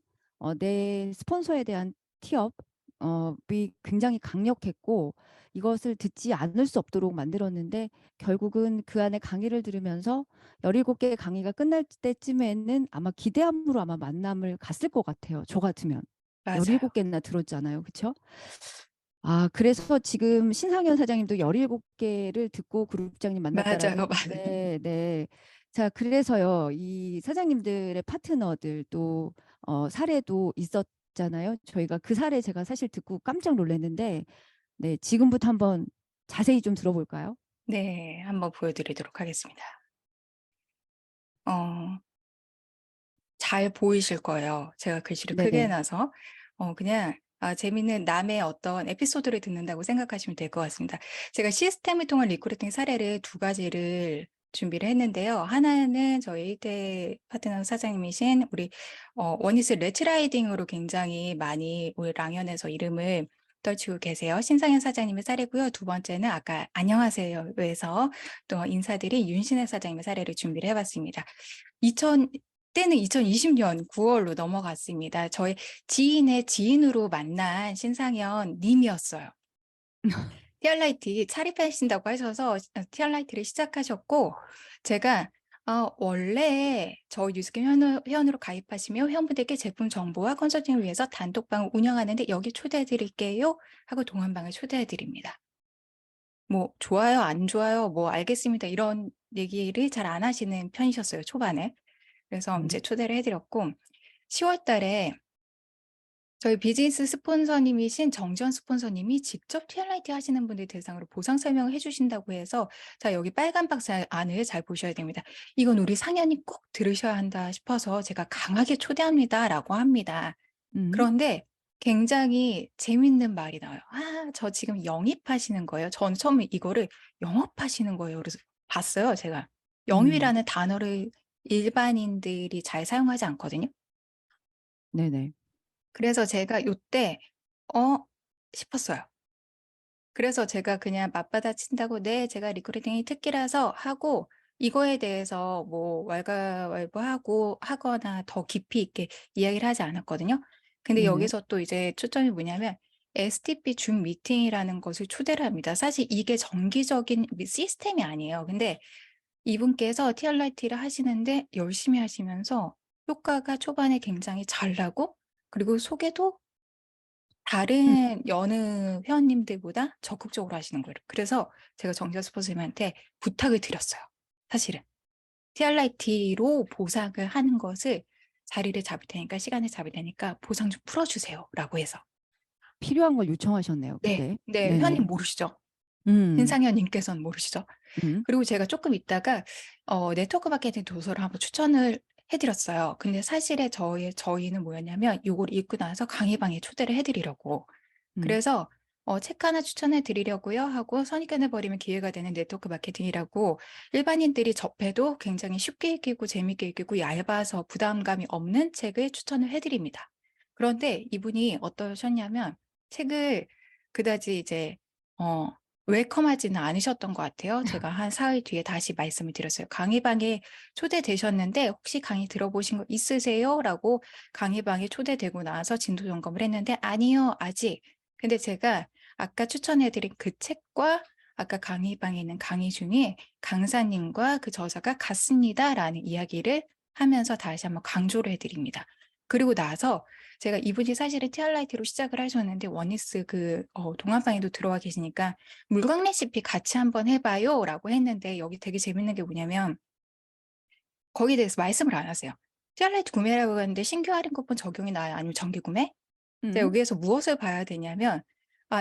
내 스폰서에 대한 티업이 굉장히 강력했고 이것을 듣지 않을 수 없도록 만들었는데 결국은 그 안에 강의를 들으면서 17개의 강의가 끝날 때쯤에는 아마 기대함으로 아마 만남을 갔을 것 같아요. 저 같으면. 맞아요. 17개나 들었잖아요. 그렇죠? 아, 그래서 지금 신상현 사장님도 17개를 듣고 그룹장님 만났다라는 맞아요. 맞아요. 네, 네. 자, 그래서요. 이 사장님들의 파트너들 또 사례도 있었잖아요. 저희가 그 사례 제가 사실 듣고 깜짝 놀랐는데 네, 지금부터 한번 자세히 좀 들어볼까요? 네, 한번 보여드리도록 하겠습니다. 잘 보이실 거예요. 제가 글씨를 크게 네네. 해놔서. 그냥 재미있는 남의 어떤 에피소드를 듣는다고 생각하시면 될 것 같습니다. 제가 시스템을 통한 리크루팅 사례를 두 가지를 준비를 했는데요. 하나는 저희 1대 파트너 사장님이신 우리 원니스 레츠라이딩으로 굉장히 많이 우리 랑연에서 이름을 떨치고 계세요. 신상현 사장님의 사례고요. 두 번째는 아까 안녕하세요에서 또 인사드린 윤신혜 사장님의 사례를 준비를 해봤습니다. 때는 2020년 9월로 넘어갔습니다. 저의 지인의 지인으로 만난 신상현 님이었어요. 티알라이트 차립하신다고 하셔서 티알라이트를 시작하셨고, 제가 원래 저희 뉴스캠 회원으로 가입하시면 회원분들께 제품 정보와 컨설팅을 위해서 단톡방을 운영하는데 여기 초대해 드릴게요 하고 동안방을 초대해 드립니다. 뭐 좋아요, 안 좋아요, 뭐 알겠습니다 이런 얘기를 잘 안 하시는 편이셨어요, 초반에. 그래서 이제 초대를 해드렸고 10월 달에 저희 비즈니스 스폰서님이신 정지원 스폰서님이 직접 티알라이트 하시는 분들 대상으로 보상 설명을 해주신다고 해서 자 여기 빨간 박스 안을 잘 보셔야 됩니다. 이건 우리 상현이 꼭 들으셔야 한다 싶어서 제가 강하게 초대합니다 라고 합니다. 그런데 굉장히 재밌는 말이 나와요. 저 지금 영입하시는 거예요. 전 처음에 이거를 영업하시는 거예요. 그래서 봤어요, 제가. 영위라는 단어를 일반인들이 잘 사용하지 않거든요. 네네. 그래서 제가 요때 싶었어요. 그래서 제가 그냥 맞받아친다고 네, 제가 리크루팅이 특기라서 하고 이거에 대해서 뭐 왈가왈부하고 하거나 더 깊이 있게 이야기를 하지 않았거든요. 근데 네네. 여기서 또 이제 초점이 뭐냐면 STP 줌 미팅이라는 것을 초대를 합니다. 사실 이게 정기적인 시스템이 아니에요. 근데 이분께서 TRIT를 하시는데 열심히 하시면서 효과가 초반에 굉장히 잘 나고 그리고 소개도 음, 다른 여느 회원님들보다 적극적으로 하시는 거예요. 그래서 제가 정지현 스폰서님한테 부탁을 드렸어요. 사실은. TRIT로 보상을 하는 것을 자리를 잡을 테니까 시간을 잡을 테니까 보상 좀 풀어주세요. 라고 해서. 필요한 걸 요청하셨네요, 네. 그때. 네. 회원님 네네. 모르시죠? 음, 신상현님께서는 모르시죠? 음, 그리고 제가 조금 있다가 네트워크 마케팅 도서를 한번 추천을 해드렸어요. 근데 사실에 저희는 뭐였냐면 요걸 읽고 나서 강의방에 초대를 해드리려고. 음. 그래서 책 하나 추천해 드리려고요 하고 선입견을 버리면 기회가 되는 네트워크 마케팅이라고 일반인들이 접해도 굉장히 쉽게 읽히고 재밌게 읽히고 얇아서 부담감이 없는 책을 추천을 해드립니다. 그런데 이분이 어떠셨냐면 책을 그다지 이제 웰컴하지는 않으셨던 것 같아요. 제가 한 사흘 뒤에 다시 말씀을 드렸어요. 강의방에 초대되셨는데 혹시 강의 들어보신 거 있으세요? 라고 강의방에 초대되고 나서 진도 점검을 했는데 아니요, 아직. 근데 제가 아까 추천해드린 그 책과 아까 강의방에 있는 강의 중에 강사님과 그 저자가 같습니다라는 이야기를 하면서 다시 한번 강조를 해드립니다. 그리고 나서 제가 이분이 사실은 티알라이트로 시작을 하셨는데 원니스 동안방에도 들어와 계시니까 물광 레시피 같이 한번 해봐요 라고 했는데 여기 되게 재밌는 게 뭐냐면 거기에 대해서 말씀을 안 하세요. 티알라이트 구매라고 하는데 신규 할인 쿠폰 적용이 나요? 아니면 정기 구매? 제가 음. 여기에서 무엇을 봐야 되냐면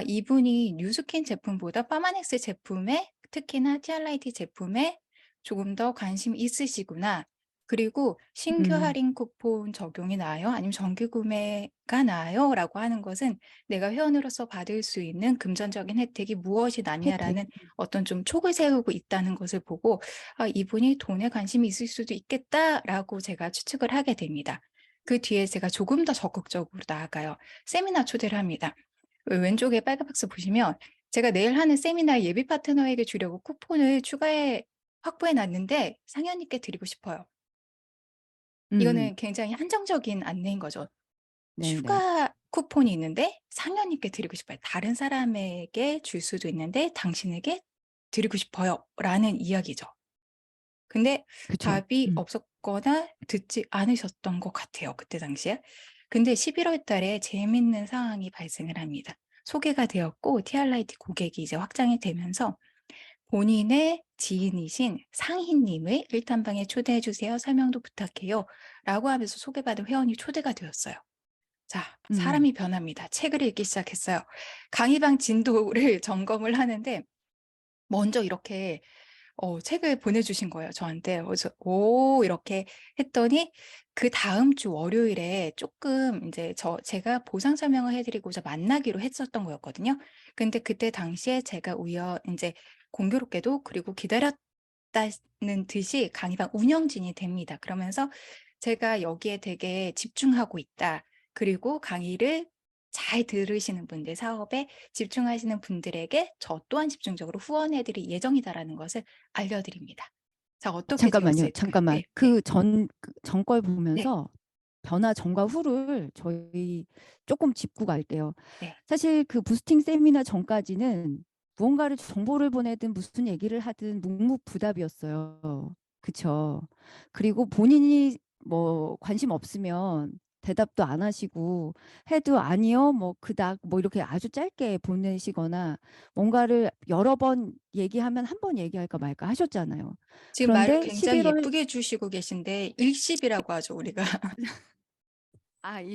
이분이 뉴스킨 제품보다 파마넥스 제품에 특히나 티알라이트 제품에 조금 더 관심이 있으시구나. 그리고 신규 음. 할인 쿠폰 적용이 나아요? 아니면 정기 구매가 나아요? 라고 하는 것은 내가 회원으로서 받을 수 있는 금전적인 혜택이 무엇이 혜택. 낫냐라는 어떤 좀 촉을 세우고 있다는 것을 보고 이분이 돈에 관심이 있을 수도 있겠다라고 제가 추측을 하게 됩니다. 그 뒤에 제가 조금 더 적극적으로 나아가요. 세미나 초대를 합니다. 왼쪽에 빨간 박스 보시면 제가 내일 하는 세미나 예비 파트너에게 주려고 쿠폰을 확보해 놨는데 상현님께 드리고 싶어요. 음. 이거는 굉장히 한정적인 안내인 거죠. 네네. 추가 쿠폰이 있는데 상현님께 드리고 싶어요. 다른 사람에게 줄 수도 있는데 당신에게 드리고 싶어요. 라는 이야기죠. 근데 그쵸. 답이 없었거나 듣지 않으셨던 것 같아요. 그때 당시에. 근데 11월 달에 재밌는 상황이 발생을 합니다. 소개가 되었고 티알라이트 고객이 이제 확장이 되면서 본인의 지인이신 상희님을 일단방에 초대해 주세요. 설명도 부탁해요. 라고 하면서 소개받은 회원이 초대가 되었어요. 자, 음. 사람이 변합니다. 책을 읽기 시작했어요. 강의방 진도를 점검을 하는데 먼저 이렇게 책을 보내주신 거예요, 저한테. 그래서 오, 이렇게 했더니 그다음 주 월요일에 조금 이제 제가 보상 설명을 해드리고자 만나기로 했었던 거였거든요. 근데 그때 당시에 제가 이제 공교롭게도 그리고 기다렸다는 듯이 강의방 운영진이 됩니다. 그러면서 제가 여기에 되게 집중하고 있다. 그리고 강의를 잘 들으시는 분들, 사업에 집중하시는 분들에게 저 또한 집중적으로 후원해 드릴 예정이다라는 것을 알려드립니다. 자, 어떻게 잠깐만요. 되었을까요? 잠깐만. 네, 네, 전 걸 네, 보면서 변화 전과 후를 저희 조금 짚고 갈게요. 네. 사실 그 부스팅 세미나 전까지는 무언가를 정보를 보내든 무슨 얘기를 하든 묵묵부답이었어요. 그쵸? 그리고 본인이 뭐 관심 없으면 대답도 안 하시고 해도 아니요, 뭐 그닥 뭐 이렇게 아주 짧게 보내시거나 뭔가를 여러 번 얘기하면 한 번 얘기할까 말까 하셨잖아요. 지금 말을 그런데 굉장히 11월 예쁘게 해 주시고 계신데 일십이라고 하죠, 우리가.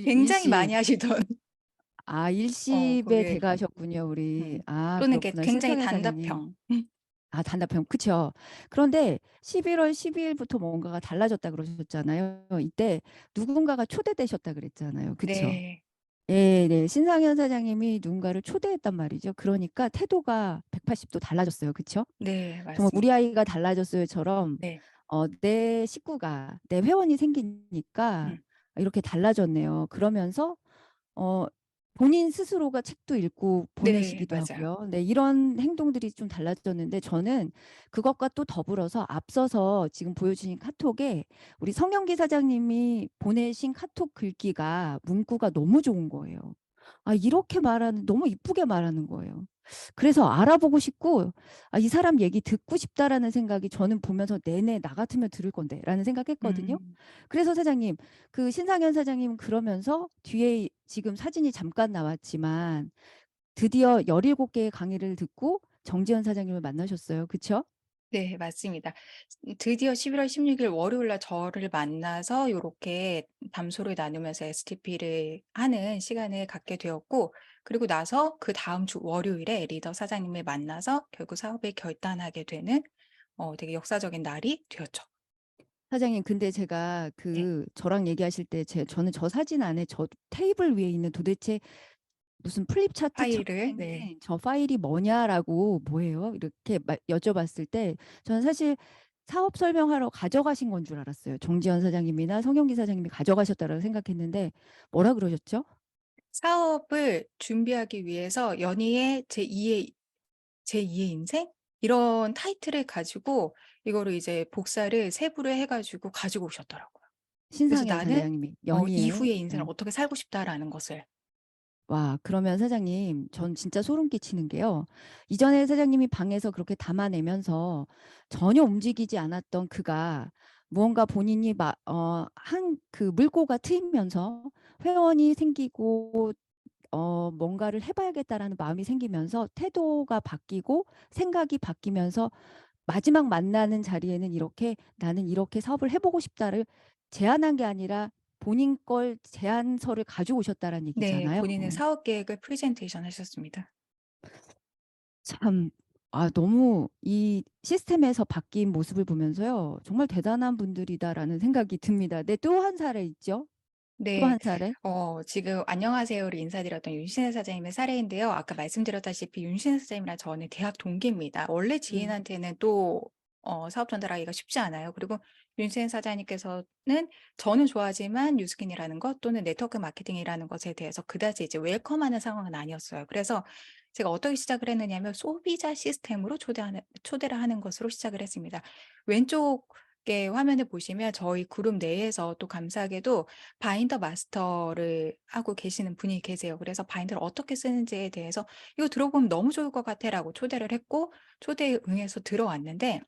굉장히 많이 일십 하시던 일십에 거기에 대가셨군요, 우리. 또는 이렇게 그렇구나. 굉장히 신성현 사장님. 단답형. 단답형. 그쵸. 그런데 11월 12일부터 뭔가가 달라졌다 그러셨잖아요. 이때 누군가가 초대되셨다 그랬잖아요. 그쵸. 네, 예, 네. 신상현 사장님이 누군가를 초대했단 말이죠. 그러니까 태도가 180도 달라졌어요. 그쵸? 네, 정말 우리 맞습니다. 아이가 달라졌어요처럼 네, 내 식구가, 내 회원이 생기니까 음, 이렇게 달라졌네요. 그러면서 어, 본인 스스로가 책도 읽고 네, 보내시기도 맞아요. 하고요. 네, 이런 행동들이 좀 달라졌는데 저는 그것과 또 더불어서 앞서서 지금 보여주신 카톡에 우리 성영기 사장님이 보내신 카톡 글귀가 문구가 너무 좋은 거예요. 이렇게 말하는, 너무 이쁘게 말하는 거예요. 그래서 알아보고 싶고, 이 사람 얘기 듣고 싶다라는 생각이 저는 보면서 내내 나 같으면 들을 건데 라는 생각했거든요. 음. 그래서 사장님, 그 신상현 사장님은 그러면서 뒤에 지금 사진이 잠깐 나왔지만 드디어 17개의 강의를 듣고 정지현 사장님을 만나셨어요. 그쵸? 네, 맞습니다. 드디어 11월 16일 월요일 날 저를 만나서 요렇게 담소를 나누면서 STP를 하는 시간을 갖게 되었고, 그리고 나서 그다음 주 월요일에 리더 사장님을 만나서 결국 사업을 결단하게 되는 되게 역사적인 날이 되었죠. 사장님, 근데 제가 네. 저랑 얘기하실 때 저는 저 사진 안에 저 테이블 위에 있는 도대체 무슨 플립 차트처럼 파일을, 네. 생긴 저 파일이 뭐냐라고 뭐예요? 이렇게 여쭤봤을 때 저는 사실 사업 설명하러 가져가신 건 줄 알았어요. 정지현 사장님이나 성영기 사장님이 가져가셨다고 생각했는데 뭐라 그러셨죠? 사업을 준비하기 위해서 연희의 제2의 인생? 이런 타이틀을 가지고 이거를 이제 복사를 세부를 해가지고 가지고 오셨더라고요. 그래서 신상현 나는 사장님이 연희의 이후의 인생을 어떻게 살고 싶다라는 것을. 와, 그러면 사장님, 전 진짜 소름 끼치는 게요. 이전에 사장님이 방에서 그렇게 담아내면서 전혀 움직이지 않았던 그가 무언가 본인이 한 그 물꼬가 트이면서 회원이 생기고 뭔가를 해봐야겠다라는 마음이 생기면서 태도가 바뀌고 생각이 바뀌면서 마지막 만나는 자리에는 이렇게 나는 이렇게 사업을 해보고 싶다를 제안한 게 아니라 본인 걸 제안서를 가지고 오셨다라는 네, 얘기잖아요. 본인의 사업 계획을 프레젠테이션 하셨습니다. 참, 너무 이 시스템에서 바뀐 모습을 보면서요. 정말 대단한 분들이다라는 생각이 듭니다. 네, 또 한 사례 있죠? 또 네, 한 사례? 지금 안녕하세요를 인사드렸던 윤신혜 사장님의 사례인데요. 아까 말씀드렸다시피 윤신혜 사장님이랑 저는 대학 동기입니다. 원래 음. 지인한테는 또 사업 전달하기가 쉽지 않아요. 그리고 윤신혜 사장님께서는 저는 좋아하지만 뉴스킨이라는 것 또는 네트워크 마케팅이라는 것에 대해서 그다지 이제 웰컴하는 상황은 아니었어요. 그래서 제가 어떻게 시작을 했느냐면 소비자 시스템으로 초대를 하는 것으로 시작을 했습니다. 왼쪽에 화면을 보시면 저희 그룹 내에서 또 감사하게도 바인더 마스터를 하고 계시는 분이 계세요. 그래서 바인더를 어떻게 쓰는지에 대해서 "이거 들어보면 너무 좋을 것 같아."라고 초대를 했고 초대에 응해서 들어왔는데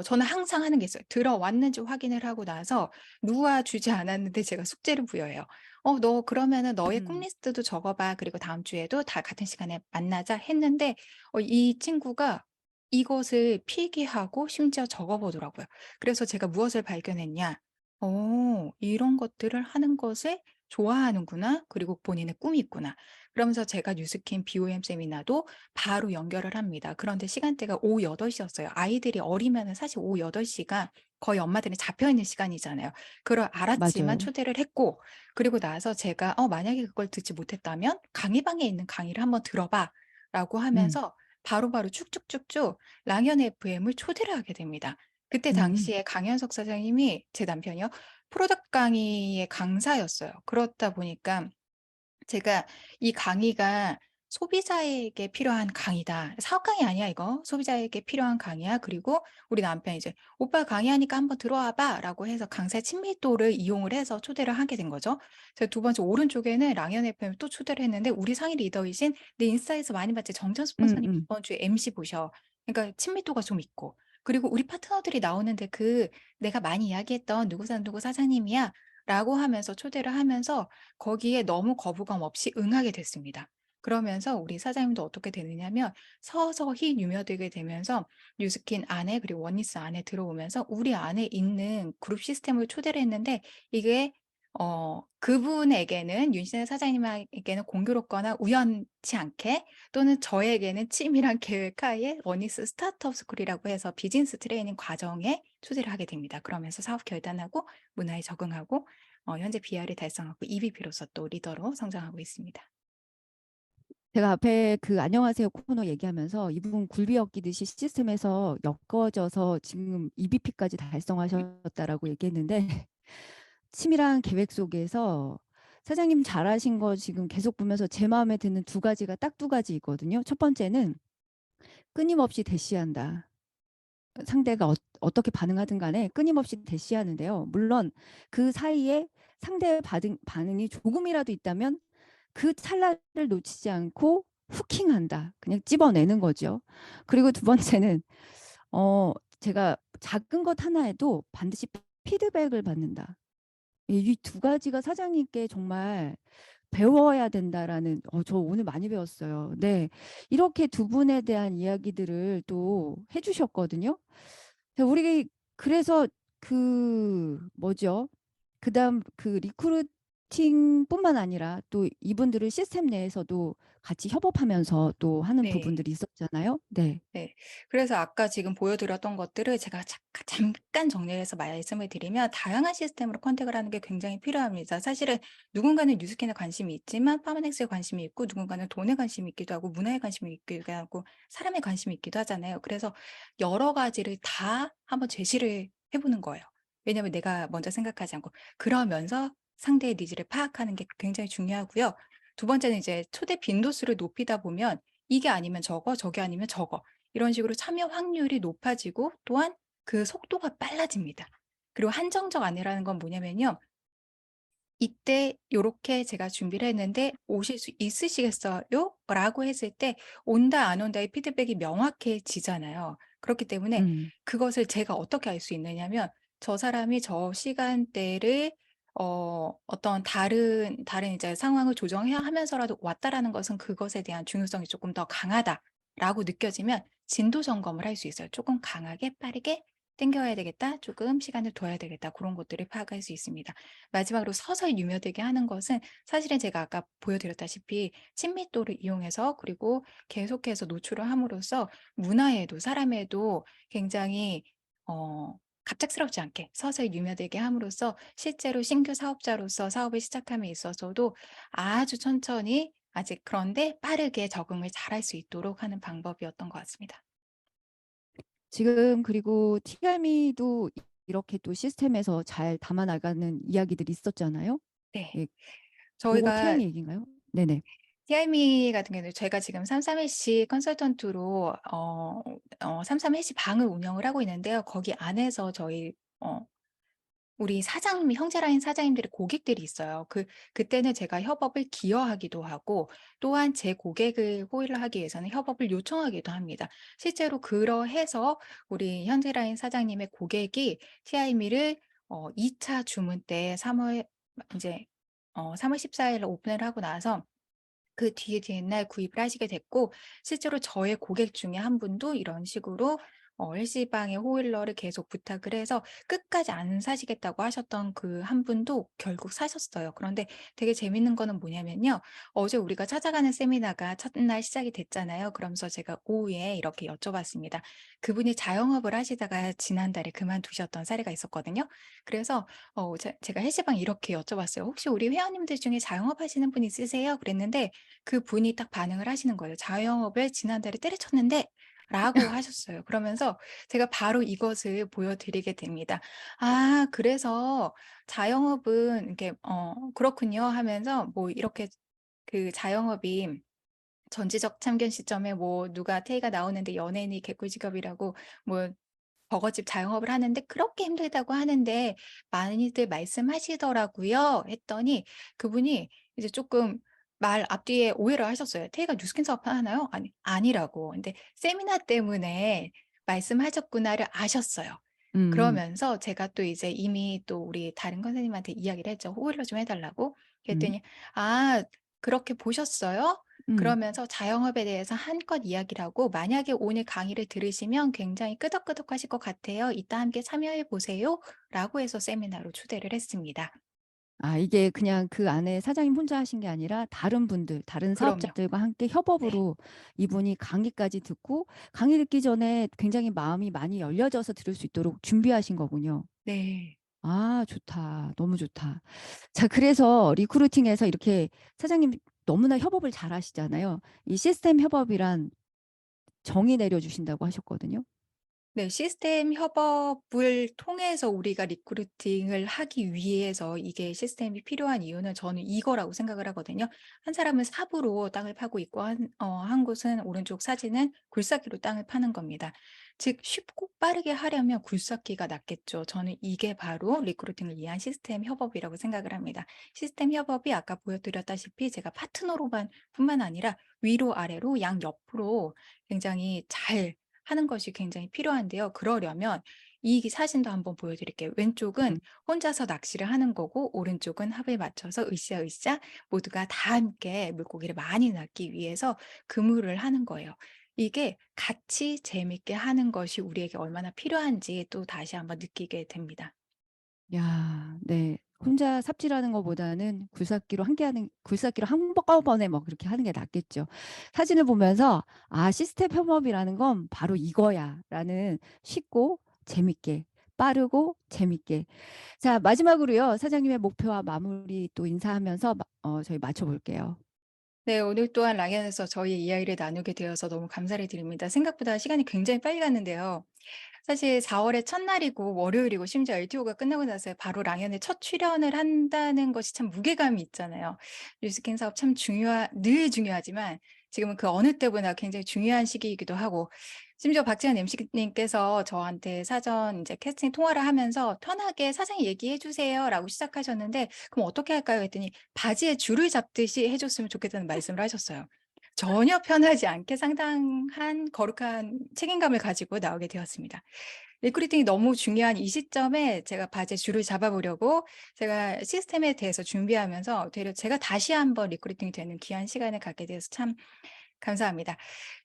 저는 항상 하는 게 있어요. 들어왔는지 확인을 하고 나서 누가 주지 않았는데 제가 숙제를 부여해요. 너 그러면은 너의 꼭 음. 리스트도 적어 봐. 그리고 다음 주에도 다 같은 시간에 만나자." 했는데 이 친구가 이것을 필기하고 심지어 적어 보더라고요. 그래서 제가 무엇을 발견했냐. 이런 것들을 하는 것을 좋아하는구나. 그리고 본인의 꿈이 있구나. 그러면서 제가 뉴스킨 BOM 세미나도 바로 연결을 합니다. 그런데 시간대가 오후 8시였어요. 아이들이 어리면은 사실 오후 8시가 거의 엄마들이 잡혀 있는 시간이잖아요. 그걸 알았지만 맞아요. 초대를 했고, 그리고 나서 제가 만약에 그걸 듣지 못했다면 강의방에 있는 강의를 한번 들어봐 라고 음. 하면서 바로바로 쭉쭉쭉쭉 랑연 FM을 초대를 하게 됩니다. 그때 음. 당시에 강현석 사장님이 제 남편이요. 프로덕트 강의의 강사였어요. 그렇다 보니까 제가 이 강의가 소비자에게 필요한 강의다. 사업 강의 아니야, 이거. 소비자에게 필요한 강의야. 그리고 우리 남편이 이제 오빠 강의하니까 한번 들어와 봐. 라고 해서 강사의 친밀도를 이용을 해서 초대를 하게 된 거죠. 제가 두 번째 오른쪽에는 랑연 FM 또 초대를 했는데 우리 상위 리더이신 내 인스타에서 많이 봤지. 정전 스폰서님 음음. 이번 주에 MC 보셔. 그러니까 친밀도가 좀 있고. 그리고 우리 파트너들이 나오는데 내가 많이 이야기했던 누구 사장님이야. 라고 하면서 초대를 하면서 거기에 너무 거부감 없이 응하게 됐습니다. 그러면서 우리 사장님도 어떻게 되느냐면 서서히 유며되게 되면서 뉴스킨 안에 그리고 원니스 안에 들어오면서 우리 안에 있는 그룹 시스템을 초대를 했는데 이게 그분에게는 윤신혜 사장님에게는 공교롭거나 우연치 않게 또는 저에게는 치밀한 계획하에 원니스 스타트업 스쿨이라고 해서 비즈니스 트레이닝 과정에 초대를 하게 됩니다. 그러면서 사업 결단하고 문화에 적응하고 현재 BR을 달성하고 EVP로서 또 리더로 성장하고 있습니다. 제가 앞에 그 안녕하세요 코너 얘기하면서 이분 굴비역 기듯이 시스템에서 엮어져서 지금 EBP까지 달성하셨다라고 얘기했는데 치밀한 계획 속에서 사장님 잘하신 거 지금 계속 보면서 제 마음에 드는 두 가지가 딱 두 가지 있거든요. 첫 번째는 끊임없이 대시한다. 상대가 어떻게 반응하든 간에 끊임없이 대시하는데요. 물론 그 사이에 상대의 반응이 조금이라도 있다면 그 찰나를 놓치지 않고 후킹한다. 그냥 집어내는 거죠. 그리고 두 번째는 제가 작은 것 하나에도 반드시 피드백을 받는다. 이 두 가지가 사장님께 정말 배워야 된다라는 저 오늘 많이 배웠어요. 네. 이렇게 두 분에 대한 이야기들을 또 해주셨거든요. 우리 그래서 그 뭐죠? 그다음 그 리크루팅뿐만 아니라 또 이분들을 시스템 내에서도 같이 협업하면서 또 하는 네. 부분들이 있었잖아요. 네. 네. 그래서 아까 지금 보여드렸던 것들을 제가 잠깐 정리해서 말씀을 드리면 다양한 시스템으로 컨택을 하는 게 굉장히 필요합니다. 사실은 누군가는 뉴스킨에 관심이 있지만 파마넥스에 관심이 있고 누군가는 돈에 관심이 있기도 하고 문화에 관심이 있기도 하고 사람에 관심이 있기도 하잖아요. 그래서 여러 가지를 다 한번 제시를 해보는 거예요. 왜냐하면 내가 먼저 생각하지 않고 그러면서 상대의 니즈를 파악하는 게 굉장히 중요하고요. 두 번째는 이제 초대 빈도수를 높이다 보면 이게 아니면 저거, 저게 아니면 저거 이런 식으로 참여 확률이 높아지고 또한 그 속도가 빨라집니다. 그리고 한정적 안내라는 건 뭐냐면요. 이때 요렇게 제가 준비를 했는데 오실 수 있으시겠어요? 라고 했을 때 온다 안 온다의 피드백이 명확해지잖아요. 그렇기 때문에 음. 그것을 제가 어떻게 알 수 있느냐면 저 사람이 저 시간대를 어떤 다른 이제 상황을 조정해야 하면서라도 왔다라는 것은 그것에 대한 중요성이 조금 더 강하다라고 느껴지면 진도 점검을 할 수 있어요. 조금 강하게 빠르게 당겨야 되겠다. 조금 시간을 둬야 되겠다. 그런 것들을 파악할 수 있습니다. 마지막으로 서서히 유며되게 하는 것은 사실은 제가 아까 보여드렸다시피 친밀도를 이용해서 그리고 계속해서 노출을 함으로써 문화에도 사람에도 굉장히 갑작스럽지 않게 서서히 유며되게 함으로써 실제로 신규 사업자로서 사업을 시작함에 있어서도 아주 천천히 아직 그런데 빠르게 적응을 잘할 수 있도록 하는 방법이었던 것 같습니다. 지금 그리고 TRM도 이렇게 또 시스템에서 잘 담아 나가는 이야기들이 있었잖아요. 네. 예. 그거 저희가 TRM 얘기인가요? 네네. TIME 같은 경우는 제가 지금 33해시 컨설턴트로 33해시 방을 운영을 하고 있는데요. 거기 안에서 저희 우리 사장님, 형제라인 사장님들의 고객들이 있어요. 그때는 제가 협업을 기여하기도 하고 또한 제 고객을 호의를 하기 위해서는 협업을 요청하기도 합니다. 실제로 그러해서 우리 현재라인 사장님의 고객이 TIME를 2차 주문 때 3월 이제 3월 14일 오픈을 하고 나서 그 뒤에 뒤에 날 구입을 하시게 됐고 실제로 저의 고객 중에 한 분도 이런 식으로 헬스방의 호일러를 계속 부탁을 해서 끝까지 안 사시겠다고 하셨던 그 한 분도 결국 사셨어요. 그런데 되게 재밌는 거는 뭐냐면요. 어제 우리가 찾아가는 세미나가 첫날 시작이 됐잖아요. 그러면서 제가 오후에 이렇게 여쭤봤습니다. 그분이 자영업을 하시다가 지난달에 그만두셨던 사례가 있었거든요. 그래서 제가 헬스방 이렇게 여쭤봤어요. "혹시 우리 회원님들 중에 자영업하시는 분 있으세요?" 그랬는데 그분이 딱 반응을 하시는 거예요. "자영업을 지난달에 때려쳤는데." 라고 하셨어요. 그러면서 제가 바로 이것을 보여드리게 됩니다. "아 그래서 자영업은 이렇게 그렇군요." 하면서 뭐 이렇게 그 자영업이 전지적 참견 시점에 뭐 누가 태희가 나오는데 연예인이 개꿀직업이라고 뭐 버거집 자영업을 하는데 그렇게 힘들다고 하는데 많이들 말씀하시더라고요. 했더니 그분이 이제 조금 말 앞뒤에 오해를 하셨어요. "태희가 뉴스킨 사업하나요?" 아니라고. 근데 "세미나 때문에 말씀하셨구나."를 아셨어요. 음, 그러면서 제가 또 이제 이미 또 우리 다른 선생님한테 이야기를 했죠. 호일러 좀 해 달라고. 음, 그랬더니 "아 그렇게 보셨어요?" 음. 그러면서 자영업에 대해서 한껏 이야기를 하고 "만약에 오늘 강의를 들으시면 굉장히 끄덕끄덕하실 것 같아요. 이따 함께 참여해 보세요."라고 해서 세미나로 초대를 했습니다. 아, 이게 그냥 그 안에 사장님 혼자 하신 게 아니라 다른 분들, 다른 그럼요. 사업자들과 함께 네. 협업으로 이분이 강의까지 듣고 강의 듣기 전에 굉장히 마음이 많이 열려져서 들을 수 있도록 준비하신 거군요. 네. 아, 좋다. 너무 좋다. 자, 그래서 리크루팅에서 이렇게 사장님 너무나 협업을 잘 하시잖아요. 이 시스템 협업이란 정의 내려주신다고 하셨거든요. 네. 시스템 협업을 통해서 우리가 리크루팅을 하기 위해서 이게 시스템이 필요한 이유는 저는 이거라고 생각을 하거든요. 한 사람은 삽으로 땅을 파고 있고 한 곳은 오른쪽 사진은 굴삭기로 땅을 파는 겁니다. 즉 쉽고 빠르게 하려면 굴삭기가 낫겠죠. 저는 이게 바로 리크루팅을 위한 시스템 협업이라고 생각을 합니다. 시스템 협업이 아까 보여드렸다시피 제가 파트너로만 뿐만 아니라 위로 아래로 양옆으로 굉장히 잘 하는 것이 굉장히 필요한데요. 그러려면 이 사진도 한번 보여드릴게요. 왼쪽은 음. 혼자서 낚시를 하는 거고 오른쪽은 합을 맞춰서 으쌰으쌰 모두가 다 함께 물고기를 많이 낚기 위해서 그물을 하는 거예요. 이게 같이 재밌게 하는 것이 우리에게 얼마나 필요한지 또 다시 한번 느끼게 됩니다. 야, 네. 혼자 삽질하는 것보다는 굴삭기로 한꺼번에 뭐 그렇게 하는 게 낫겠죠. 사진을 보면서 아, 시스템 협업이라는 건 바로 이거야라는 쉽고 재밌게 빠르고 재밌게. 자, 마지막으로요. 사장님의 목표와 마무리 또 인사하면서 저희 맞춰볼게요. 네, 오늘 또한 랑연에서 저희의 이야기를 나누게 되어서 너무 감사를 드립니다. 생각보다 시간이 굉장히 빨리 갔는데요. 사실 4월의 첫날이고 월요일이고 심지어 LTO가 끝나고 나서 바로 랑연에 첫 출연을 한다는 것이 참 무게감이 있잖아요. 뉴스킨 사업 참 늘 중요하지만 지금은 그 어느 때보다 굉장히 중요한 시기이기도 하고 심지어 박지현 MC님께서 저한테 사전 이제 캐스팅 통화를 하면서 편하게 사장님 얘기해 주세요라고 시작하셨는데 그럼 어떻게 할까요? 했더니 바지에 줄을 잡듯이 해줬으면 좋겠다는 말씀을 하셨어요. 전혀 편하지 않게 상당한 거룩한 책임감을 가지고 나오게 되었습니다. 리크루팅이 너무 중요한 이 시점에 제가 바지에 줄을 잡아보려고 제가 시스템에 대해서 준비하면서 되려 제가 다시 한번 리크루팅이 되는 귀한 시간을 갖게 돼서 참 감사합니다.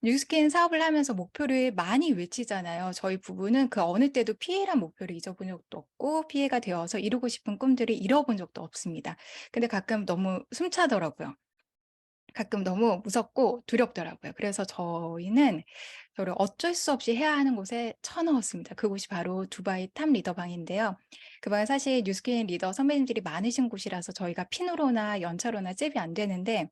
뉴스킨 사업을 하면서 목표를 많이 외치잖아요. 저희 부부는 그 어느 때도 피해란 목표를 잊어본 적도 없고 피해가 되어서 이루고 싶은 꿈들을 잃어본 적도 없습니다. 근데 가끔 너무 숨차더라고요. 가끔 너무 무섭고 두렵더라고요. 그래서 저를 어쩔 수 없이 해야 하는 곳에 쳐넣었습니다. 그곳이 바로 두바이 탑 리더방인데요. 그 방은 사실 뉴스킨 리더 선배님들이 많으신 곳이라서 저희가 핀으로나 연차로나 잽이 안 되는데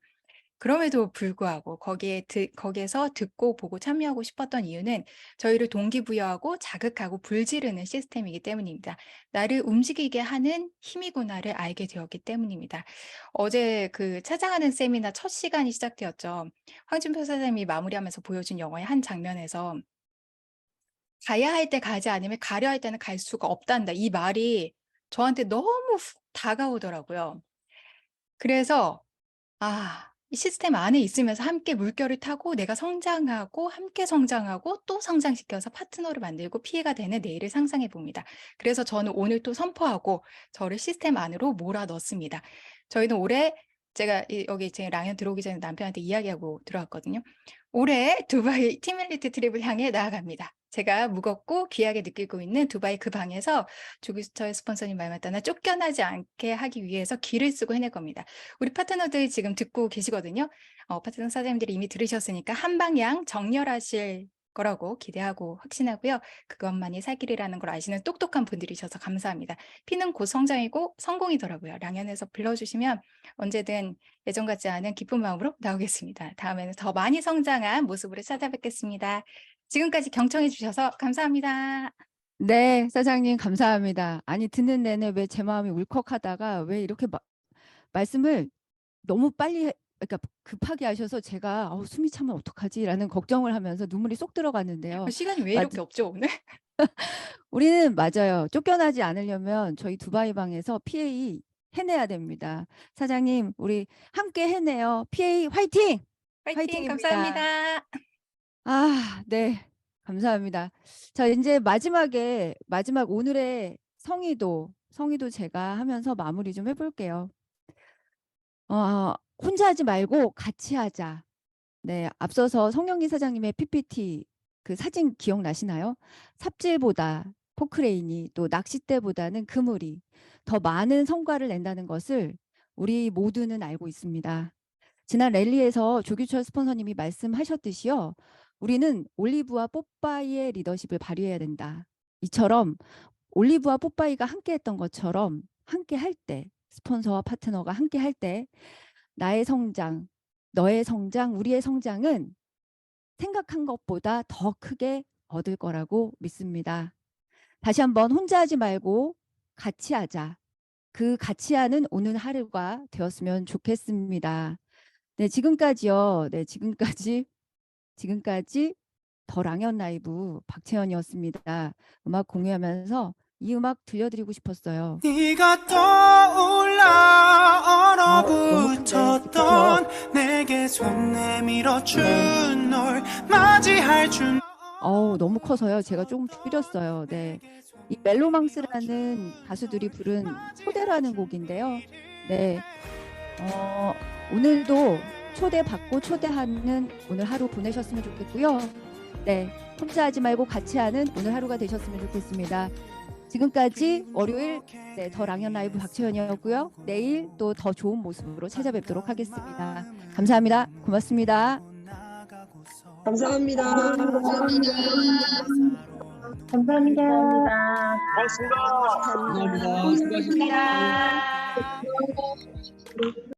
그럼에도 불구하고 거기에서 듣고 보고 참여하고 싶었던 이유는 저희를 동기부여하고 자극하고 불지르는 시스템이기 때문입니다. 나를 움직이게 하는 힘이구나를 알게 되었기 때문입니다. 어제 그 찾아가는 세미나 첫 시간이 시작되었죠. 황준표 사장님이 마무리하면서 보여준 영화의 한 장면에서 가야 할 때 가지 않으면 가려 할 때는 갈 수가 없단다. 이 말이 저한테 너무 훅 다가오더라고요. 그래서 이 시스템 안에 있으면서 함께 물결을 타고 내가 성장하고 함께 성장하고 또 성장시켜서 파트너를 만들고 피해가 되는 내일을 상상해 봅니다. 그래서 저는 오늘 또 선포하고 저를 시스템 안으로 몰아넣습니다. 저희는 올해 제가 여기 제 랑연 들어오기 전에 남편한테 이야기하고 들어왔거든요. 올해 두바이 팀 엘리트 트립을 향해 나아갑니다. 제가 무겁고 귀하게 느끼고 있는 두바이 그 방에서 조규철 스폰서님 말 맞다나 쫓겨나지 않게 하기 위해서 기를 쓰고 해낼 겁니다. 우리 파트너들 지금 듣고 계시거든요. 파트너 사장님들이 이미 들으셨으니까 한 방향 정렬하실 거라고 기대하고 확신하고요. 그것만이 살 길이라는 걸 아시는 똑똑한 분들이셔서 감사합니다. 피는 곧 성장이고 성공이더라고요. 랑연에서 불러주시면 언제든 예전 같지 않은 기쁜 마음으로 나오겠습니다. 다음에는 더 많이 성장한 모습으로 찾아뵙겠습니다. 지금까지 경청해 주셔서 감사합니다. 네, 사장님 감사합니다. 아니 듣는 내내 왜 제 마음이 울컥하다가 왜 이렇게 말씀을 너무 빨리 그러니까 급하게 하셔서 제가 숨이 차면 어떡하지라는 걱정을 하면서 눈물이 쏙 들어갔는데요. 시간이 왜 맞- 이렇게 없죠, 오늘? 우리는 맞아요. 쫓겨나지 않으려면 저희 두바이 방에서 PA 해내야 됩니다. 사장님, 우리 함께 해내요. PA 화이팅! 파이팅! 화이팅입니다. 감사합니다. 네. 감사합니다. 자, 이제 마지막 오늘의 성의도 제가 하면서 마무리 좀 해볼게요. 혼자 하지 말고 같이 하자. 네, 앞서서 성영기 사장님의 PPT 그 사진 기억나시나요? 삽질보다 포크레인이 또 낚싯대보다는 그물이 더 많은 성과를 낸다는 것을 우리 모두는 알고 있습니다. 지난 랠리에서 조규철 스폰서님이 말씀하셨듯이요. 우리는 올리브와 뽀빠이의 리더십을 발휘해야 된다. 이처럼 올리브와 뽀빠이가 함께 했던 것처럼 함께 할 때, 스폰서와 파트너가 함께 할 때 나의 성장, 너의 성장, 우리의 성장은 생각한 것보다 더 크게 얻을 거라고 믿습니다. 다시 한번 혼자 하지 말고 같이 하자. 그 같이 하는 오늘 하루가 되었으면 좋겠습니다. 네, 지금까지요. 네, 지금까지 더 랑연 라이브 박채연이었습니다. 음악 공유하면서 이 음악 들려드리고 싶었어요. 네가 떠올라 너무 큰데, 얼어붙었던 내게 손 내밀어준 널 맞이할 줄 너무 커서요. 제가 조금 줄였어요. 네. 이 멜로망스라는 가수들이 부른 초대라는 곡인데요. 네. 오늘도 초대받고 초대하는 오늘 하루 보내셨으면 좋겠고요. 네. 혼자 하지 말고 같이 하는 오늘 하루가 되셨으면 좋겠습니다. 지금까지 월요일 더 랑연 라이브 박채연이었고요. 내일 또 더 좋은 모습으로 찾아뵙도록 하겠습니다. 감사합니다. 고맙습니다. 감사합니다. 감사합니다. 감사합니다. 수고하셨습니다.